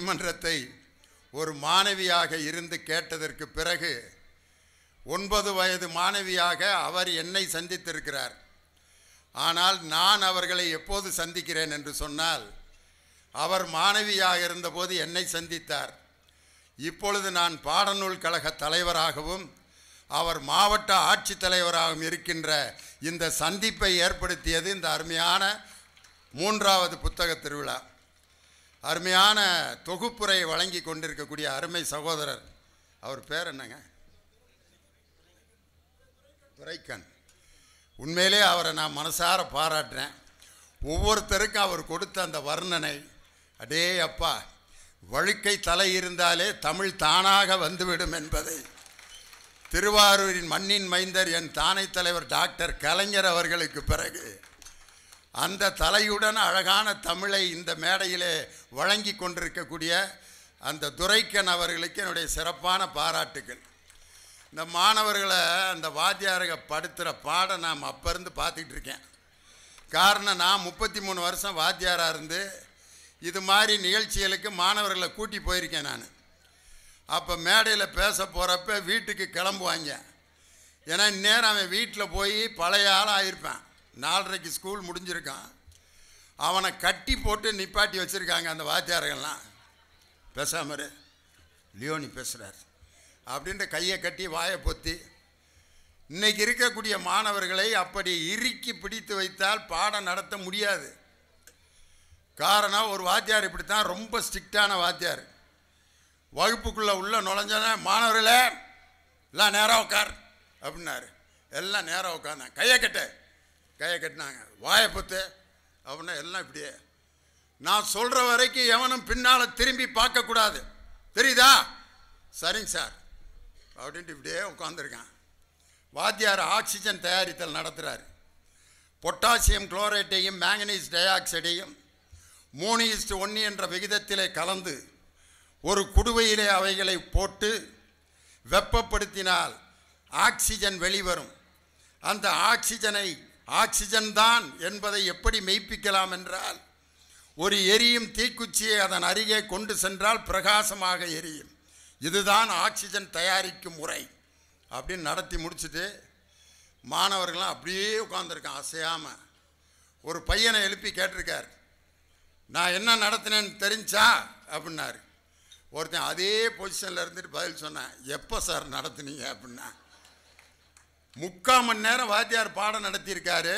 பட்டிமன்றத்தை ஒரு மாணவியாக இருந்து கேட்டதற்கு பிறகு 9 வயது மாணவியாக அவர் என்னை சந்தித்திருக்கிறார். ஆனால் நான் அவர்களை எப்போது சந்திக்கிறேன் என்று சொன்னால், அவர் மாணவியாக இருந்தபோது என்னை சந்தித்தார். இப்பொழுது நான் பாடநூல் கழக தலைவராகவும் அவர் மாவட்ட ஆட்சித்தலைவராகவும் இருக்கின்ற இந்த சந்திப்பை ஏற்படுத்தியது இந்த அருமையான 3வது புத்தக திருவிழா. அருமையான தொகுப்புரையை வழங்கி கொண்டிருக்கக்கூடிய அருமை சகோதரர், அவர் பேர் என்னங்க? துரைக்கன். உண்மையிலே அவரை நான் மனசார பாராட்டுறேன். ஒவ்வொருத்தருக்கும் அவர் கொடுத்த அந்த வர்ணனை, அடே அப்பா, வழுக்கை தலை இருந்தாலே தமிழ் தானாக வந்துவிடும் என்பதை திருவாரூரின் மண்ணின் மைந்தர் என் தானை தலைவர் டாக்டர் கலைஞர் அவர்களுக்கு பிறகு அந்த தலையுடன் அழகான தமிழை இந்த மேடையிலே வழங்கி கொண்டிருக்கக்கூடிய அந்த துரைக்கன் அவர்களுக்கு என்னுடைய சிறப்பான பாராட்டுகள். இந்த மாணவர்களை அந்த வாத்தியாரக படுத்துகிற பாடம் நாம் அப்போ இருந்து பார்த்துக்கிட்டு இருக்கேன். காரணம், நான் 33 வருஷம் வாத்தியாராக இருந்து இது மாதிரி நிகழ்ச்சிகளுக்கு மாணவர்களை கூட்டி போயிருக்கேன். நான் அப்போ மேடையில் பேச போகிறப்ப வீட்டுக்கு கிளம்புவாங்க. ஏன்னா இந்நேரம் அவன் வீட்டில் போய் பழைய ஆளாக ஆகியிருப்பேன். 4:30க்கு ஸ்கூல் முடிஞ்சிருக்கான். அவனை கட்டி போட்டு நிப்பாட்டி வச்சுருக்காங்க அந்த வாத்தியாரங்கள்லாம். பேசாமரு லியோனி பேசுகிறார் அப்படின்ட்டு கையை கட்டி வாயை பொத்தி. இன்றைக்கி இருக்கக்கூடிய மாணவர்களை அப்படி இறுக்கி பிடித்து வைத்தால் பாடம் நடத்த முடியாது. காரணம், ஒரு வாத்தியார் இப்படித்தான், ரொம்ப ஸ்ட்ரிக்டான வாத்தியார். வகுப்புக்குள்ளே உள்ள நுழைஞ்சோன்னே, மாணவர்களே எல்லாம் நேராக உட்கார் அப்படின்னாரு. எல்லாம் நேராக உட்காந்தாங்க. கையை கட்டினாங்க. வாயை பொத்து அப்படின்னா எல்லாம் இப்படியே. நான் சொல்கிற வரைக்கும் எவனும் பின்னால் திரும்பி பார்க்கக்கூடாது, தெரியுதா? சரிங்க சார் அப்படின்ட்டு இப்படியே உட்காந்துருக்கான். வாத்தியார் ஆக்சிஜன் தயாரித்தல் நடத்துகிறார். பொட்டாசியம் குளோரைட்டையும் மேங்கனீஸ் டை ஆக்சைடையும் 3:1 என்ற விகிதத்திலே கலந்து ஒரு குடுவையிலே அவைகளை போட்டு வெப்பப்படுத்தினால் ஆக்சிஜன் வெளிவரும். அந்த ஆக்சிஜன் தான் என்பதை எப்படி மெய்ப்பிக்கலாம் என்றால், ஒரு எரியும் தீக்குச்சியை அதன் அருகே கொண்டு சென்றால் பிரகாசமாக எரியும். இதுதான் ஆக்சிஜன் தயாரிக்கும் முறை அப்படின்னு நடத்தி முடிச்சுட்டு மாணவர்கள்லாம் அப்படியே உட்காந்துருக்கான் அசையாமல். ஒரு பையனை எழுப்பி கேட்டிருக்கார், நான் என்ன நடத்தினேன்னு தெரிஞ்சா அப்படின்னாரு. ஒருத்தன் அதே பொசிஷனில் இருந்துட்டு பதில் சொன்னேன், எப்போ சார் நடத்துனீங்க அப்படின்னா. 3/4 மணி நேரம் வாத்தியார் பாடம் நடத்தியிருக்காரு.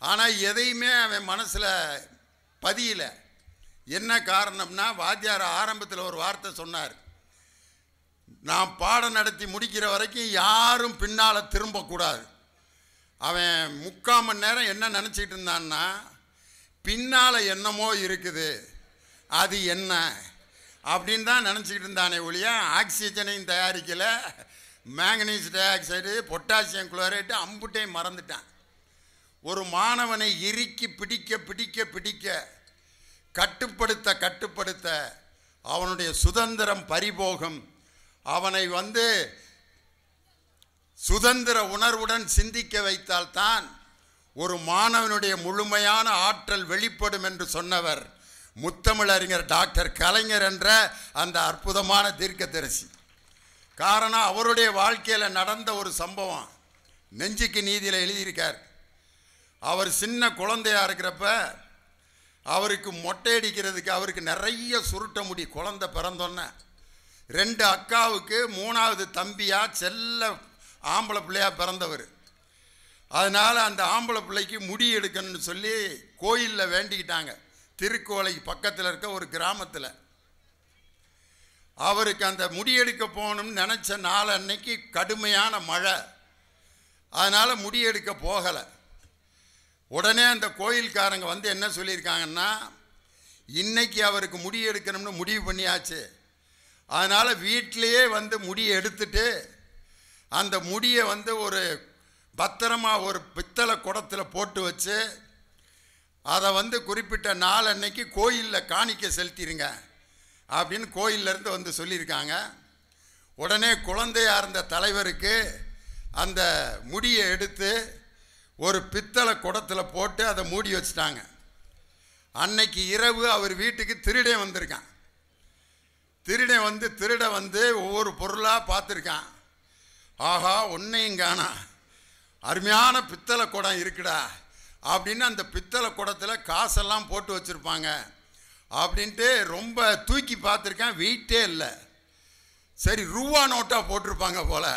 ஆனால் எதையுமே அவன் மனசில் பதியல. என்ன காரணம்னா, வாத்தியார் ஆரம்பத்தில் ஒரு வார்த்தை சொன்னார், நான் பாடம் நடத்தி முடிக்கிற வரைக்கும் யாரும் பின்னால் திரும்பக்கூடாது. அவன் 3/4 மணி நேரம் என்ன நினச்சிக்கிட்டு இருந்தான்னா, பின்னால் என்னமோ இருக்குது, அது என்ன அப்படின்னு தான் நினச்சிக்கிட்டு இருந்தானே ஒழிய ஆக்சிஜனையும் தயாரிக்கலை, manganese dioxide, potassium chloride அம்புட்டையும் மறந்துட்டான். ஒரு மாணவனை இறுக்கி பிடிக்க கட்டுப்படுத்த அவனுடைய சுதந்திரம் பறிபோகும். அவனை சுதந்திர உணர்வுடன் சிந்திக்க வைத்தால்தான் ஒரு மாணவனுடைய முழுமையான ஆற்றல் வெளிப்படும் என்று சொன்னவர் முத்தமிழறிஞர் டாக்டர் கலைஞர் என்ற அந்த அற்புதமான தீர்க்கதரிசி. காரணம், அவருடைய வாழ்க்கையில் நடந்த ஒரு சம்பவம் நெஞ்சுக்கு நீதியில் எழுதியிருக்கார். அவர் சின்ன குழந்தையாக இருக்கிறப்ப அவருக்கு மொட்டை அடிக்கிறதுக்கு அவருக்கு நிறைய சுருட்ட முடி. குழந்தை பிறந்தோன்னே 2 அக்காவுக்கு 3வது தம்பியாக செல்ல ஆம்பளை பிள்ளையாக பிறந்தவர். அதனால் அந்த ஆம்பளை பிள்ளைக்கு முடி எடுக்கணும்னு சொல்லி கோயிலில் வேண்டிக்கிட்டாங்க. திருக்கோலைக்கு பக்கத்தில் இருக்க ஒரு கிராமத்தில். அவருக்கு அந்த முடி எடுக்க போகணும்னு நினச்ச நாள் அன்னைக்கு கடுமையான மழை. அதனால் முடி எடுக்க போகலை. உடனே அந்த கோயில்காரங்க என்ன சொல்லியிருக்காங்கன்னா, இன்னைக்கு அவருக்கு முடி எடுக்கணும்னு முடிவு பண்ணியாச்சு. அதனால் வீட்டிலையே முடியை எடுத்துட்டு அந்த முடியை ஒரு பத்திரமா ஒரு பித்தளை குடத்தில் போட்டு வச்சு அதை குறிப்பிட்ட நாள் அன்னைக்கு கோயிலில் காணிக்க செலுத்திடுங்க அப்படின்னு கோயிலேருந்து சொல்லியிருக்காங்க. உடனே குழந்தையாக இருந்த தலைவருக்கு அந்த முடியை எடுத்து ஒரு பித்தளை குடத்தில் போட்டு அதை மூடி வச்சுட்டாங்க. அன்னைக்கு இரவு அவர் வீட்டுக்கு திருடே வந்திருக்கான். திருட வந்து ஒவ்வொரு பொருளாக பார்த்துருக்கான். ஆஹா, ஒன்றையும் காணா, அருமையான பித்தளை குடம் இருக்குடா அப்படின்னு அந்த பித்தளை குடத்தில் காசெல்லாம் போட்டு வச்சுருப்பாங்க அப்படின்ட்டு ரொம்ப தூக்கி பார்த்துருக்கேன், வெயிட்டே இல்லை. சரி, ரூபா நோட்டாக போட்டிருப்பாங்க போல்,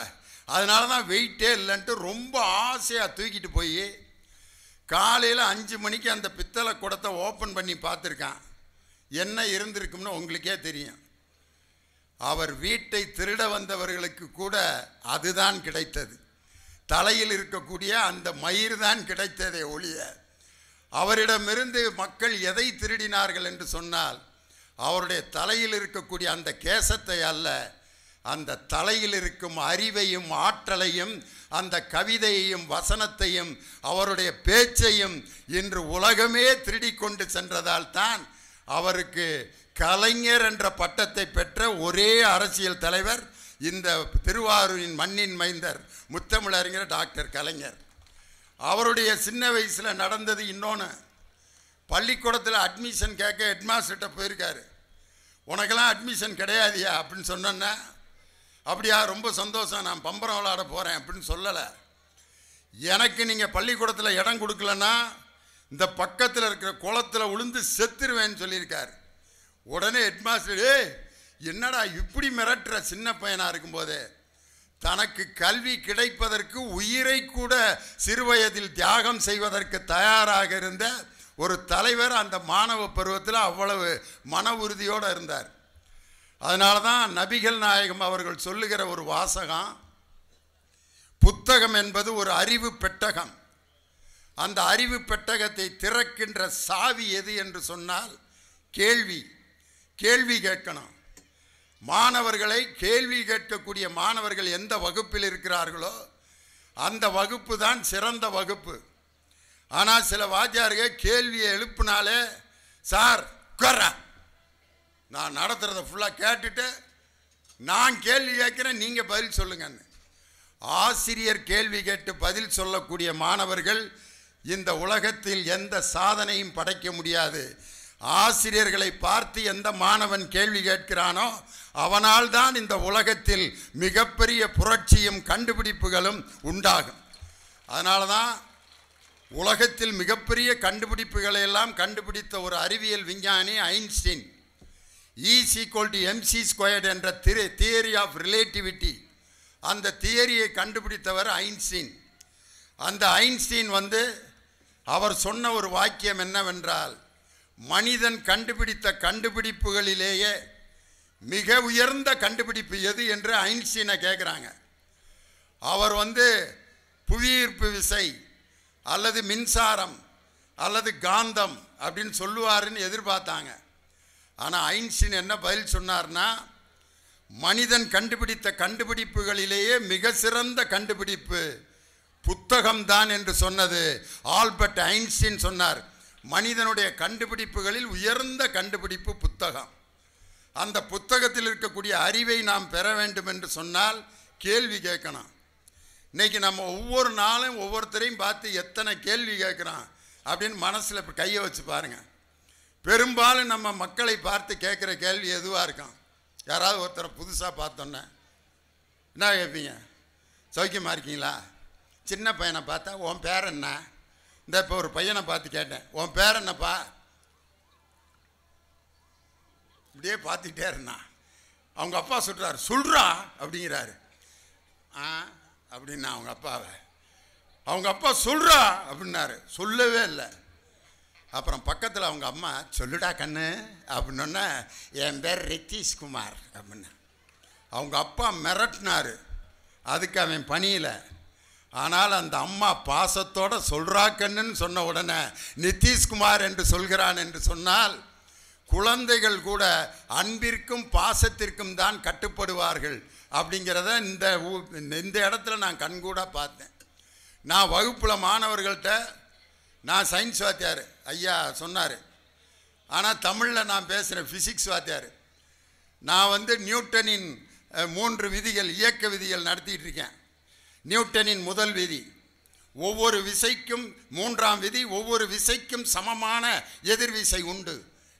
அதனால தான் வெயிட்டே இல்லைன்ட்டு ரொம்ப ஆசையாக தூக்கிட்டு போய் காலையில் 5 மணிக்கு அந்த பித்தளை குடத்தை ஓப்பன் பண்ணி பார்த்துருக்கான். என்ன இருந்திருக்கும்னு உங்களுக்கே தெரியும். அவர் வீட்டை திருட வந்தவர்களுக்கு கூட அதுதான் கிடைத்தது. தலையில் இருக்கக்கூடிய அந்த மயிர் தான் கிடைத்ததே ஒழிய, அவரிடமிருந்து மக்கள் எதை திருடினார்கள் என்று சொன்னால் அவருடைய தலையில் இருக்கக்கூடிய அந்த கேசத்தை அல்ல, அந்த தலையில் இருக்கும் அறிவையும் ஆற்றலையும் அந்த கவிதையையும் வசனத்தையும் அவருடைய பேச்சையும் இன்று உலகமே திருடி கொண்டு சென்றதால் தான் அவருக்கு கலைஞர் என்ற பட்டத்தை பெற்ற ஒரே அரசியல் தலைவர் இந்த திருவாரூரின் மண்ணின் மைந்தர் முத்தமிழறிஞர் டாக்டர் கலைஞர். அவருடைய சின்ன வயசில் நடந்தது இன்னொன்று. பள்ளிக்கூடத்தில் அட்மிஷன் கேட்க ஹெட்மாஸ்டர்கிட்ட போயிருக்காரு. உனக்கெல்லாம் அட்மிஷன் கிடையாதியா அப்படின்னு சொன்னோன்னா, அப்படியா, ரொம்ப சந்தோஷம், நான் பம்பரம் விளையாட போகிறேன் அப்படின்னு சொல்லலை. எனக்கு நீங்கள் பள்ளிக்கூடத்தில் இடம் கொடுக்கலன்னா இந்த பக்கத்தில் இருக்கிற குளத்தில் விழுந்து செத்துருவேன்னு சொல்லியிருக்கார். உடனே ஹெட்மாஸ்டர், என்னடா இப்படி மிரட்டுற, சின்ன பையனாக இருக்கும்போதே தனக்கு கல்வி கிடைப்பதற்கு உயிரை கூட சிறுவயதில் தியாகம் செய்வதற்கு தயாராக இருந்த ஒரு தலைவர் அந்த மாணவ பருவத்தில் அவ்வளவு மன உறுதியோடு இருந்தார். அதனால தான் நபிகள் நாயகம் அவர்கள் சொல்லுகிற ஒரு வாசகம், புத்தகம் என்பது ஒரு அறிவு பெட்டகம். அந்த அறிவு பெட்டகத்தை திறக்கின்ற சாவி எது என்று சொன்னால் கேள்வி. கேள்வி கேட்கணும். மாணவர்களை கேள்வி கேட்கக்கூடிய மாணவர்கள் எந்த வகுப்பில் இருக்கிறார்களோ அந்த வகுப்பு தான் சிறந்த வகுப்பு. ஆனால் சில வாத்தியார்கள் கேள்வியை எழுப்பினாலே, சார் உட்கார்றா, நான் நடத்துகிறத ஃபுல்லாக கேட்டுட்டு நான் கேள்வி கேட்குறேன், நீங்கள் பதில் சொல்லுங்கன்னு. ஆசிரியர் கேள்வி கேட்டு பதில் சொல்லக்கூடிய மாணவர்கள் இந்த உலகத்தில் எந்த சாதனையும் படைக்க முடியாது. ஆசிரியர்களை பார்த்து எந்த மாணவன் கேள்வி கேட்கிறானோ அவனால் தான் இந்த உலகத்தில் மிகப்பெரிய புரட்சியும் கண்டுபிடிப்புகளும் உண்டாகும். அதனால தான் உலகத்தில் மிகப்பெரிய கண்டுபிடிப்புகளை எல்லாம் கண்டுபிடித்த ஒரு அறிவியல் விஞ்ஞானி ஐன்ஸ்டீன். E=mc² என்ற தியரி ஆஃப் ரிலேட்டிவிட்டி, அந்த தியரியை கண்டுபிடித்தவர் ஐன்ஸ்டீன். அந்த ஐன்ஸ்டீன் அவர் சொன்ன ஒரு வாக்கியம் என்னவென்றால், மனிதன் கண்டுபிடித்த கண்டுபிடிப்புகளிலேயே மிக உயர்ந்த கண்டுபிடிப்பு எது என்று ஐன்ஸ்டீனை கேட்குறாங்க. அவர் புவியீர்ப்பு விசை அல்லது மின்சாரம் அல்லது காந்தம் அப்படின்னு சொல்லுவாருன்னு எதிர்பார்த்தாங்க. ஆனால் ஐன்ஸ்டீன் என்ன பதில் சொன்னார்னா, மனிதன் கண்டுபிடித்த கண்டுபிடிப்புகளிலேயே மிக சிறந்த கண்டுபிடிப்பு புத்தகம்தான் என்று சொன்னது ஆல்பர்ட் ஐன்ஸ்டீன் சொன்னார். மனிதனுடைய கண்டுபிடிப்புகளில் உயர்ந்த கண்டுபிடிப்பு புத்தகம். அந்த புத்தகத்தில் இருக்கக்கூடிய அறிவை நாம் பெற வேண்டும் என்று சொன்னால் கேள்வி கேட்கணும். இன்றைக்கி நம்ம ஒவ்வொரு நாளும் ஒவ்வொருத்தரையும் பார்த்து எத்தனை கேள்வி கேட்குறோம் அப்படின்னு மனசில் இப்போ கையை வச்சு பாருங்கள். பெரும்பாலும் நம்ம மக்களை பார்த்து கேட்குற கேள்வி எதுவாக இருக்கும்? யாராவது ஒருத்தரை புதுசாக பார்த்தோன்னே என்ன கேட்பீங்க? சௌக்கியமாக இருக்கீங்களா? சின்ன பையனை பார்த்தா உன் பேர் என்ன? இந்த இப்போ ஒரு பையனை பார்த்து கேட்டேன், உன் பேர் என்னப்பா? இப்படியே பார்த்துக்கிட்டே இருந்தான். அவங்க அப்பா சொல்கிறார், சொல்கிறா அப்படிங்கிறாரு. அப்படின்னா அவங்க அப்பா சொல்கிறா அப்படின்னாரு. சொல்லவே இல்லை. அப்புறம் பக்கத்தில் அவங்க அம்மா, சொல்லுடா கண்ணு அப்படின்னோடனே, என் பேர் ரித்தீஷ்குமார் அப்படின்னு. அவங்க அப்பா மிரட்டினார். அதுக்கு அவன் பணியில். ஆனால் அந்த அம்மா பாசத்தோடு சொல்கிறா கண்ணுன்னு சொன்ன உடனே நித்தீஷ்குமார் என்று சொல்கிறான் என்று சொன்னால், குழந்தைகள் கூட அன்பிற்கும் பாசத்திற்கும் தான் கட்டுப்படுவார்கள் அப்படிங்கிறத இந்த இடத்துல நான் கண்கூட பார்த்தேன். நான் வகுப்பில் மாணவர்கள்ட்ட, நான் சயின்ஸ் வாத்தியார் ஐயா சொன்னார், ஆனால் தமிழில் நான் பேசுகிறேன் ஃபிசிக்ஸ் வாத்தியார். நான் நியூட்டனின் 3 விதிகள், இயக்க விதிகள் நடத்திட்டு இருக்கேன். நியூட்டனின் முதல் விதி, ஒவ்வொரு விசைக்கும் 3ஆம் விதி, ஒவ்வொரு விசைக்கும் சமமான எதிர்விசை உண்டு.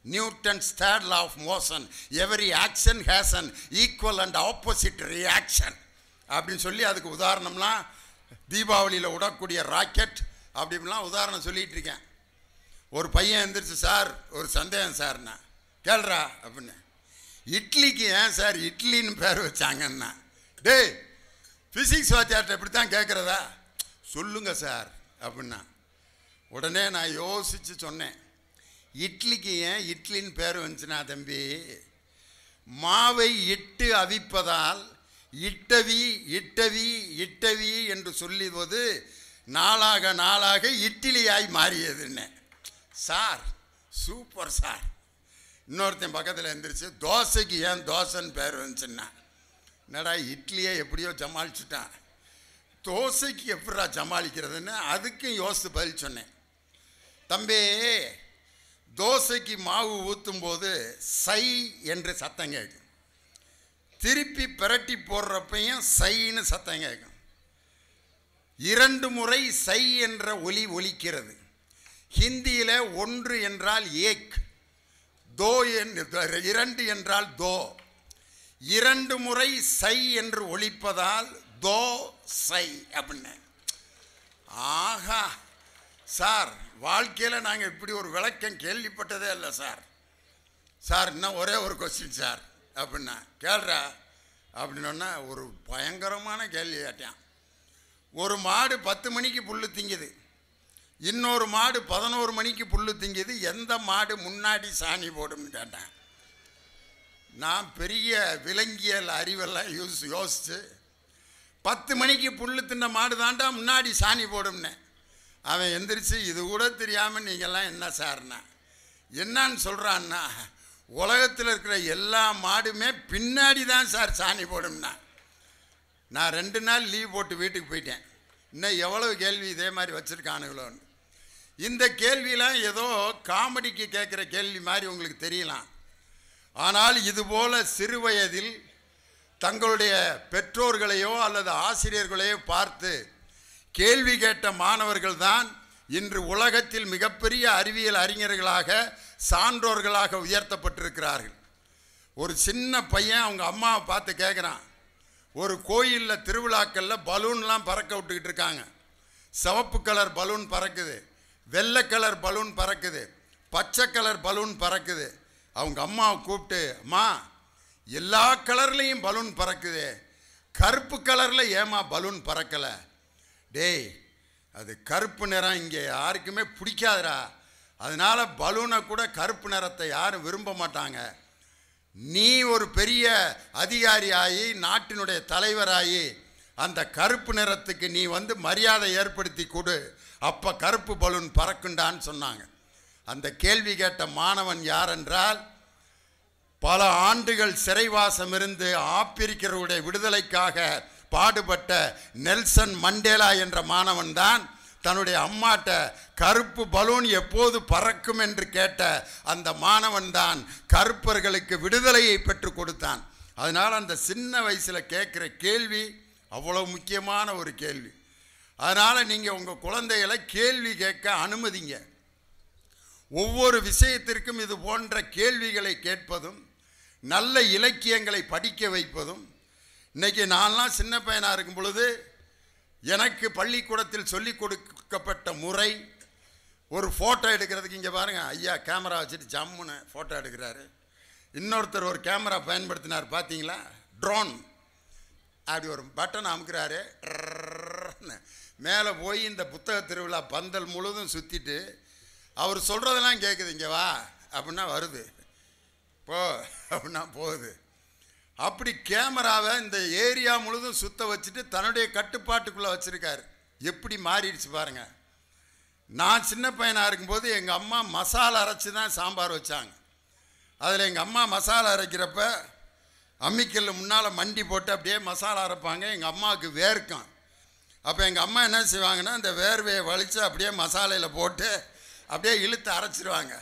Newton's third law of motion, every action has an equal and opposite reaction அப்படின்னு சொல்லி அதுக்கு உதாரணம்லாம் தீபாவளியில் விடக்கூடிய ராக்கெட் அப்படின்லாம் உதாரணம் சொல்லிகிட்டு இருக்கேன். ஒரு பையன் எழுந்திரிச்சு, சார் ஒரு சந்தேகம் சார்ண்ணா. கேள்றா அப்படின்னு. இட்லிக்கு ஏன் சார் இட்லின்னு பேர் வச்சாங்கன்னா, டேய் ஃபிசிக்ஸ் வாத்தியார்ட்ட எப்படி தான் கேட்குறதா, சொல்லுங்க சார் அப்படின்னா. உடனே நான் யோசித்து சொன்னேன், இட்லிக்கு ஏன் இட்லின்னு பேர் வந்துச்சுன்னா தம்பி, மாவை இட்டு அவிப்பதால் இட்டவி இட்டவி இட்டவி என்று சொல்லுவது நாளாக நாளாக இட்லியாய் மாறியதுன்னு. Sir super sir. இன்னொருத்தன் பக்கத்தில் எழுந்திரிச்சு, தோசைக்கு ஏன் தோசைன்னு பேர் வந்துச்சுன்னா, என்னடா இட்லியை எப்படியோ சமாளிச்சுட்டான், தோசைக்கு எப்படா சமாளிக்கிறதுன்னு அதுக்கும் யோசித்து பதில் சொன்னேன். தம்பி, தோசைக்கு மாவு ஊற்றும் போது சை என்று சத்தம் கேட்கும், திருப்பி பிரட்டி போடுறப்பையும் சைன்னு சத்தம் கேட்கும். 2 முறை சை என்ற ஒலி ஒலிக்கிறது. ஹிந்தியில் 1 என்றால் ஏக், தோ 2 என்றால் தோ. 2 முறை சை என்று ஒலிப்பதால் தோ சை அப்படின்னு. ஆஹா சார், வாழ்க்கையில் நாங்கள் இப்படி ஒரு விளக்கம் கேள்விப்பட்டதே இல்லை சார். சார் இன்னும் ஒரே ஒரு கொஸ்டின் சார் அப்படின்னா. கேள்றா அப்படின்னா ஒரு பயங்கரமான கேள்வி கேட்டேன். ஒரு மாடு 10 மணிக்கு புல்லு திங்குது, இன்னொரு மாடு 11 மணிக்கு புல்லு திங்குது, எந்த மாடு முன்னாடி சாணி போடும்னு கேட்டேன். நான் பெரிய விலங்கியல் அறிவெல்லாம் யோசித்து 10 மணிக்கு புல்லு தின்ன மாடு தாண்டா முன்னாடி சாணி போடும்னு. அவன் எந்திரிச்சு, இது கூட தெரியாமல் நீங்கள்லாம் என்ன சார்னா, என்னான்னு சொல்கிறான்னா, உலகத்தில் இருக்கிற எல்லா மாடுமே பின்னாடி தான் சார் சாணி போடும்னா. நான் 2 நாள் லீவ் போட்டு வீட்டுக்கு போயிட்டேன். இன்னும் எவ்வளவு கேள்வி இதே மாதிரி வச்சுருக்கானுங்களோன்னு. இந்த கேள்வியெலாம் ஏதோ காமெடிக்கு கேட்குற கேள்வி மாதிரி உங்களுக்கு தெரியலாம். ஆனால் இதுபோல் சிறு வயதில் தங்களுடைய பெற்றோர்களையோ அல்லது ஆசிரியர்களையோ பார்த்து கேள்வி கேட்ட மாணவர்கள் தான் இன்று உலகத்தில் மிகப்பெரிய அறிவியல் அறிஞர்களாக சான்றோர்களாக உயர்த்தப்பட்டிருக்கிறார்கள். ஒரு சின்ன பையன் அவங்க அம்மாவை பார்த்து கேட்குறான், ஒரு கோயிலில் திருவிழாக்களில் பலூன்லாம் பறக்க விட்டுக்கிட்டு இருக்காங்க. சிவப்பு கலர் பலூன் பறக்குது, வெள்ளை கலர் பலூன் பறக்குது, பச்சை கலர் பலூன் பறக்குது. அவங்க அம்மாவை கூப்பிட்டு, அம்மா எல்லா கலர்லேயும் பலூன் பறக்குது, கருப்பு கலரில் ஏமா பலூன் பறக்கலை? டேய், அது கருப்பு நிறம் இங்கே யாருக்குமே பிடிக்காதுடா, அதனால் பலூனை கூட கருப்பு நிறத்தை யாரும் விரும்ப மாட்டாங்க. நீ ஒரு பெரிய அதிகாரியாகி நாட்டினுடைய தலைவராகி அந்த கருப்பு நிறத்துக்கு நீ மரியாதை ஏற்படுத்தி கொடு, அப்போ கருப்பு பலூன் பறக்குண்டான்னு சொன்னாங்க. அந்த கேள்வி கேட்ட மாணவன் யார் என்றால், பல ஆண்டுகள் சிறைவாசம் இருந்து ஆப்பிரிக்கருடைய விடுதலைக்காக பாடுபட்ட நெல்சன் மண்டேலா என்ற மாணவன் தான் தன்னுடைய அம்மாட்ட கருப்பு பலூன் எப்போது பறக்கும் என்று கேட்ட அந்த மாணவன் தான் கருப்பர்களுக்கு விடுதலையை பெற்று கொடுத்தான். அதனால் அந்த சின்ன வயசில் கேட்குற கேள்வி அவ்வளோ முக்கியமான ஒரு கேள்வி. அதனால் நீங்கள் உங்கள் குழந்தைகளை கேள்வி கேட்க அனுமதிங்க. ஒவ்வொரு விஷயத்திற்கும் இது போன்ற கேள்விகளை கேட்பதும் நல்ல இலக்கியங்களை படிக்க வைப்பதும். இன்றைக்கி நான்லாம் சின்ன பையனாக இருக்கும் பொழுது எனக்கு பள்ளிக்கூடத்தில் சொல்லிக் கொடுக்கப்பட்ட முறை, ஒரு ஃபோட்டோ எடுக்கிறதுக்கு இங்கே பாருங்கள், ஐயா கேமரா வச்சுட்டு ஜம்முன்னு ஃபோட்டோ எடுக்கிறாரு. இன்னொருத்தர் ஒரு கேமரா பயன்படுத்தினார் பார்த்தீங்களா, ட்ரோன். அப்படி ஒரு பட்டன் அமுக்கிறாரு, மேலே போய் இந்த புத்தக திருவிழா பந்தல் முழுதும் சுற்றிட்டு அவர் சொல்கிறதெல்லாம் கேட்குது, இங்கே வா அப்படின்னா வருது, போ அப்படின்னா போகுது. அப்படி கேமராவை இந்த ஏரியா முழுதும் சுத்த வச்சுட்டு தன்னுடைய கட்டுப்பாட்டுக்குள்ளே வச்சுருக்காரு. எப்படி மாறிடுச்சு பாருங்கள். நான் சின்ன பையனாக இருக்கும்போது எங்கள் அம்மா மசாலா அரைச்சி தான் சாம்பார் வச்சாங்க. அதில் எங்கள் அம்மா மசாலா அரைக்கிறப்ப அம்மிக்கல்ல முன்னால் மண்டி போட்டு அப்படியே மசாலா அரைப்பாங்க. எங்கள் அம்மாவுக்கு வேர்க்கும். அப்போ எங்கள் அம்மா என்ன செய்வாங்கன்னா, இந்த வேர்வையை வலித்து அப்படியே மசாலையில் போட்டு அப்படியே இழுத்து அரைச்சிடுவாங்க.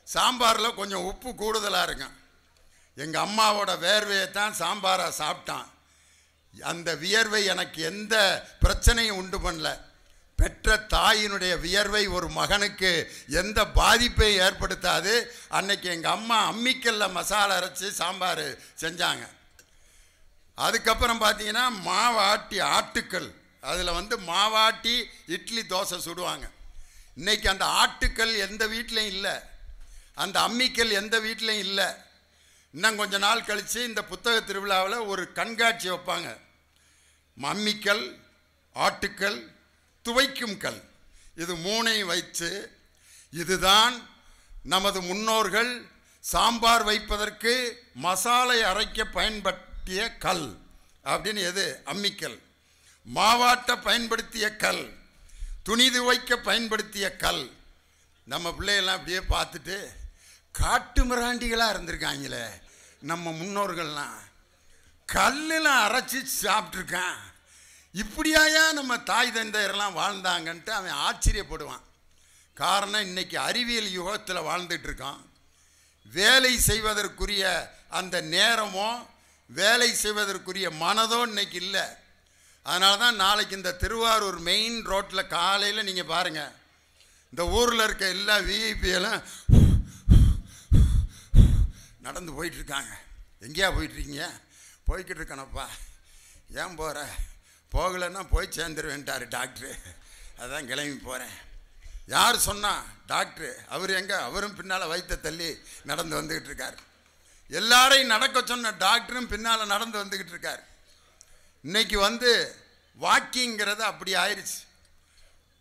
சாம்பாரில் கொஞ்சம் உப்பு கூடுதலாக இருக்கும். எங்கள் அம்மாவோட வேர்வையை தான் சாம்பாராக சாப்பிட்டான். அந்த வியர்வை எனக்கு எந்த பிரச்சனையும் உண்டு பண்ணல. பெற்ற தாயினுடைய வியர்வை ஒரு மகனுக்கு எந்த பாதிப்பையும் ஏற்படுத்தாது. அன்னைக்கு எங்கள் அம்மா அம்மிக்கல்ல மசாலா அரைச்சி சாம்பார் செஞ்சாங்க. அதுக்கப்புறம் பார்த்தீங்கன்னா மாவாட்டி ஆட்டுக்கல், அதில் மாவாட்டி இட்லி தோசை சுடுவாங்க. இன்றைக்கி அந்த ஆட்டுக்கல் எந்த வீட்லையும் இல்லை, அந்த அம்மிக்கல் எந்த வீட்லையும் இல்லை. இன்னும் கொஞ்ச நாள் கழித்து இந்த புத்தக திருவிழாவில் ஒரு கண்காட்சி வைப்பாங்க. அம்மிக்கல், ஆட்டுக்கல், துவைக்கும் கல், இது மூணையும் வைத்து இதுதான் நமது முன்னோர்கள் சாம்பார் வைப்பதற்கு மசாலை அரைக்க பயன்படுத்திய கல் அப்படின்னு. எது? அம்மிக்கல். மாவாட்ட பயன்படுத்திய கல், துணி துவைக்க பயன்படுத்திய கல். நம்ம பிள்ளைகள்லாம் அப்படியே பார்த்துட்டு காட்டு மிராண்டிகளாக இருந்திருக்காங்களே நம்ம முன்னோர்கள்லாம், கல்லுலாம் அரைச்சி சாப்பிட்ருக்கான், இப்படியாயா நம்ம தாய் தந்தையரெல்லாம் வாழ்ந்தாங்கன்ட்டு அவன் ஆச்சரியப்படுவான். காரணம், இன்றைக்கி அறிவியல் யுகத்தில் வாழ்ந்துட்டு இருக்கான். வேலை செய்வதற்குரிய அந்த நேரமோ வேலை செய்வதற்குரிய மனதோ இன்னைக்கு இல்லை. அதனால தான் நாளைக்கு இந்த திருவாரூர் மெயின் ரோட்டில் காலையில் நீங்கள் பாருங்கள், இந்த ஊரில் இருக்க எல்லா விஐபியெல்லாம் நடந்து போயிட்டுருக்காங்க. எங்கேயா போயிட்டுருக்கீங்க? போய்கிட்டு இருக்கேனப்பா. ஏன் போகிற? போகலைன்னா போய் சேர்ந்துருவேன்ட்டார் டாக்டரு, அதான் கிளம்பி போகிறேன். யார் சொன்னா? டாக்டரு. அவர் எங்கே? அவரும் பின்னால் வயிற்ற தள்ளி நடந்து வந்துக்கிட்டு இருக்கார். எல்லாரையும் நடக்க சொன்ன டாக்டரும் பின்னால் நடந்து வந்துக்கிட்டு இருக்கார். இன்றைக்கி வாக்கிங்கிறது அப்படி ஆயிடுச்சு.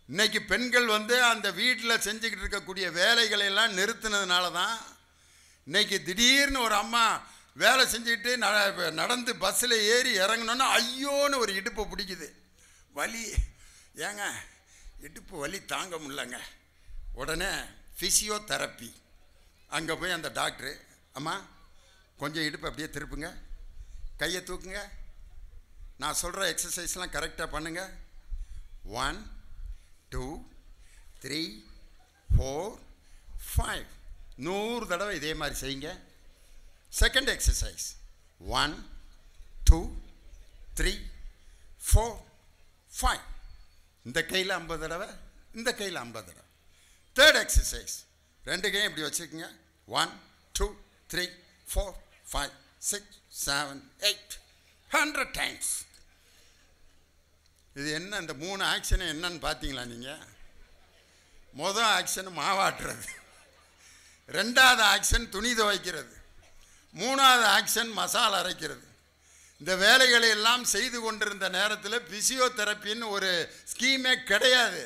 இன்றைக்கி பெண்கள் அந்த வீட்டில் செஞ்சுக்கிட்டு இருக்கக்கூடிய வேலைகளையெல்லாம் நிறுத்தினதுனால தான் இன்றைக்கி திடீர்னு ஒரு அம்மா வேலை செஞ்சுக்கிட்டு நடந்து பஸ்ஸில் ஏறி இறங்கணுன்னா ஐயோன்னு ஒரு இடுப்பை பிடிக்குது, வலி. ஏங்க இடுப்பு வலி தாங்க முடியலங்க. உடனே ஃபிசியோதெரப்பி. அங்கே போய் அந்த டாக்டரு, அம்மா கொஞ்சம் இடுப்பு அப்படியே திருப்புங்க, கையை தூக்குங்க, நான் சொல்கிற எக்ஸசைஸ்லாம் கரெக்டாக பண்ணுங்க. 1 2 3 4 5 100 தடவை இதே மாதிரி செய்யுங்க. Second exercise 1 2 3 4 5. இந்த கையில் 50 தடவை, இந்த கையில் 50 தடவை. தேர்ட் எக்ஸசைஸ், ரெண்டு கையும் இப்படி வச்சுக்கோங்க. 1 2 3 4 5 6 7 8 100 டைம்ஸ். இது என்ன? இந்த 3 ஆக்ஷன் என்னன்னு பார்த்தீங்களா நீங்கள்? மொதல் ஆக்ஷன் மாவாட்டுறது, ரெண்டாவது ஆக்ஷன் துணி துவைக்கிறது, மூணாவது ஆக்ஷன் மசாலா அரைக்கிறது. இந்த வேலைகளை எல்லாம் செய்து கொண்டிருந்த நேரத்தில் பிசியோதெரப்பின்னு ஒரு ஸ்கீமே கிடையாது.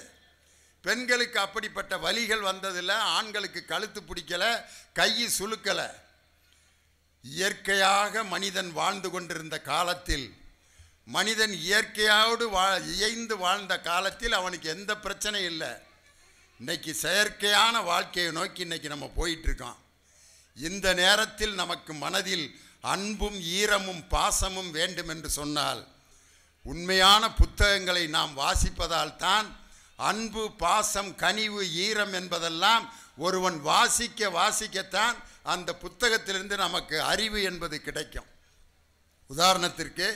பெண்களுக்கு அப்படிப்பட்ட வலிகள் வந்ததில்லை, ஆண்களுக்கு கழுத்து பிடிக்கலை, கை சுளுக்கலை. இயற்கையாக மனிதன் வாழ்ந்து கொண்டிருந்த காலத்தில், மனிதன் இயற்கையோடு இயைந்து வாழ்ந்த காலத்தில் அவனுக்கு எந்த பிரச்சனையும் இல்லை. இன்றைக்கி செயற்கையான வாழ்க்கையை நோக்கி இன்றைக்கி நம்ம போயிட்டுருக்கோம். இந்த நேரத்தில் நமக்கு மனதில் அன்பும் ஈரமும் பாசமும் வேண்டும் என்று சொன்னால், உண்மையான புத்தகங்களை நாம் வாசிப்பதால் தான் அன்பு, பாசம், கனிவு, ஈரம் என்பதெல்லாம் ஒருவன் வாசிக்கத்தான் அந்த புத்தகத்திலிருந்து நமக்கு அறிவு என்பது கிடைக்கும். உதாரணத்திற்கு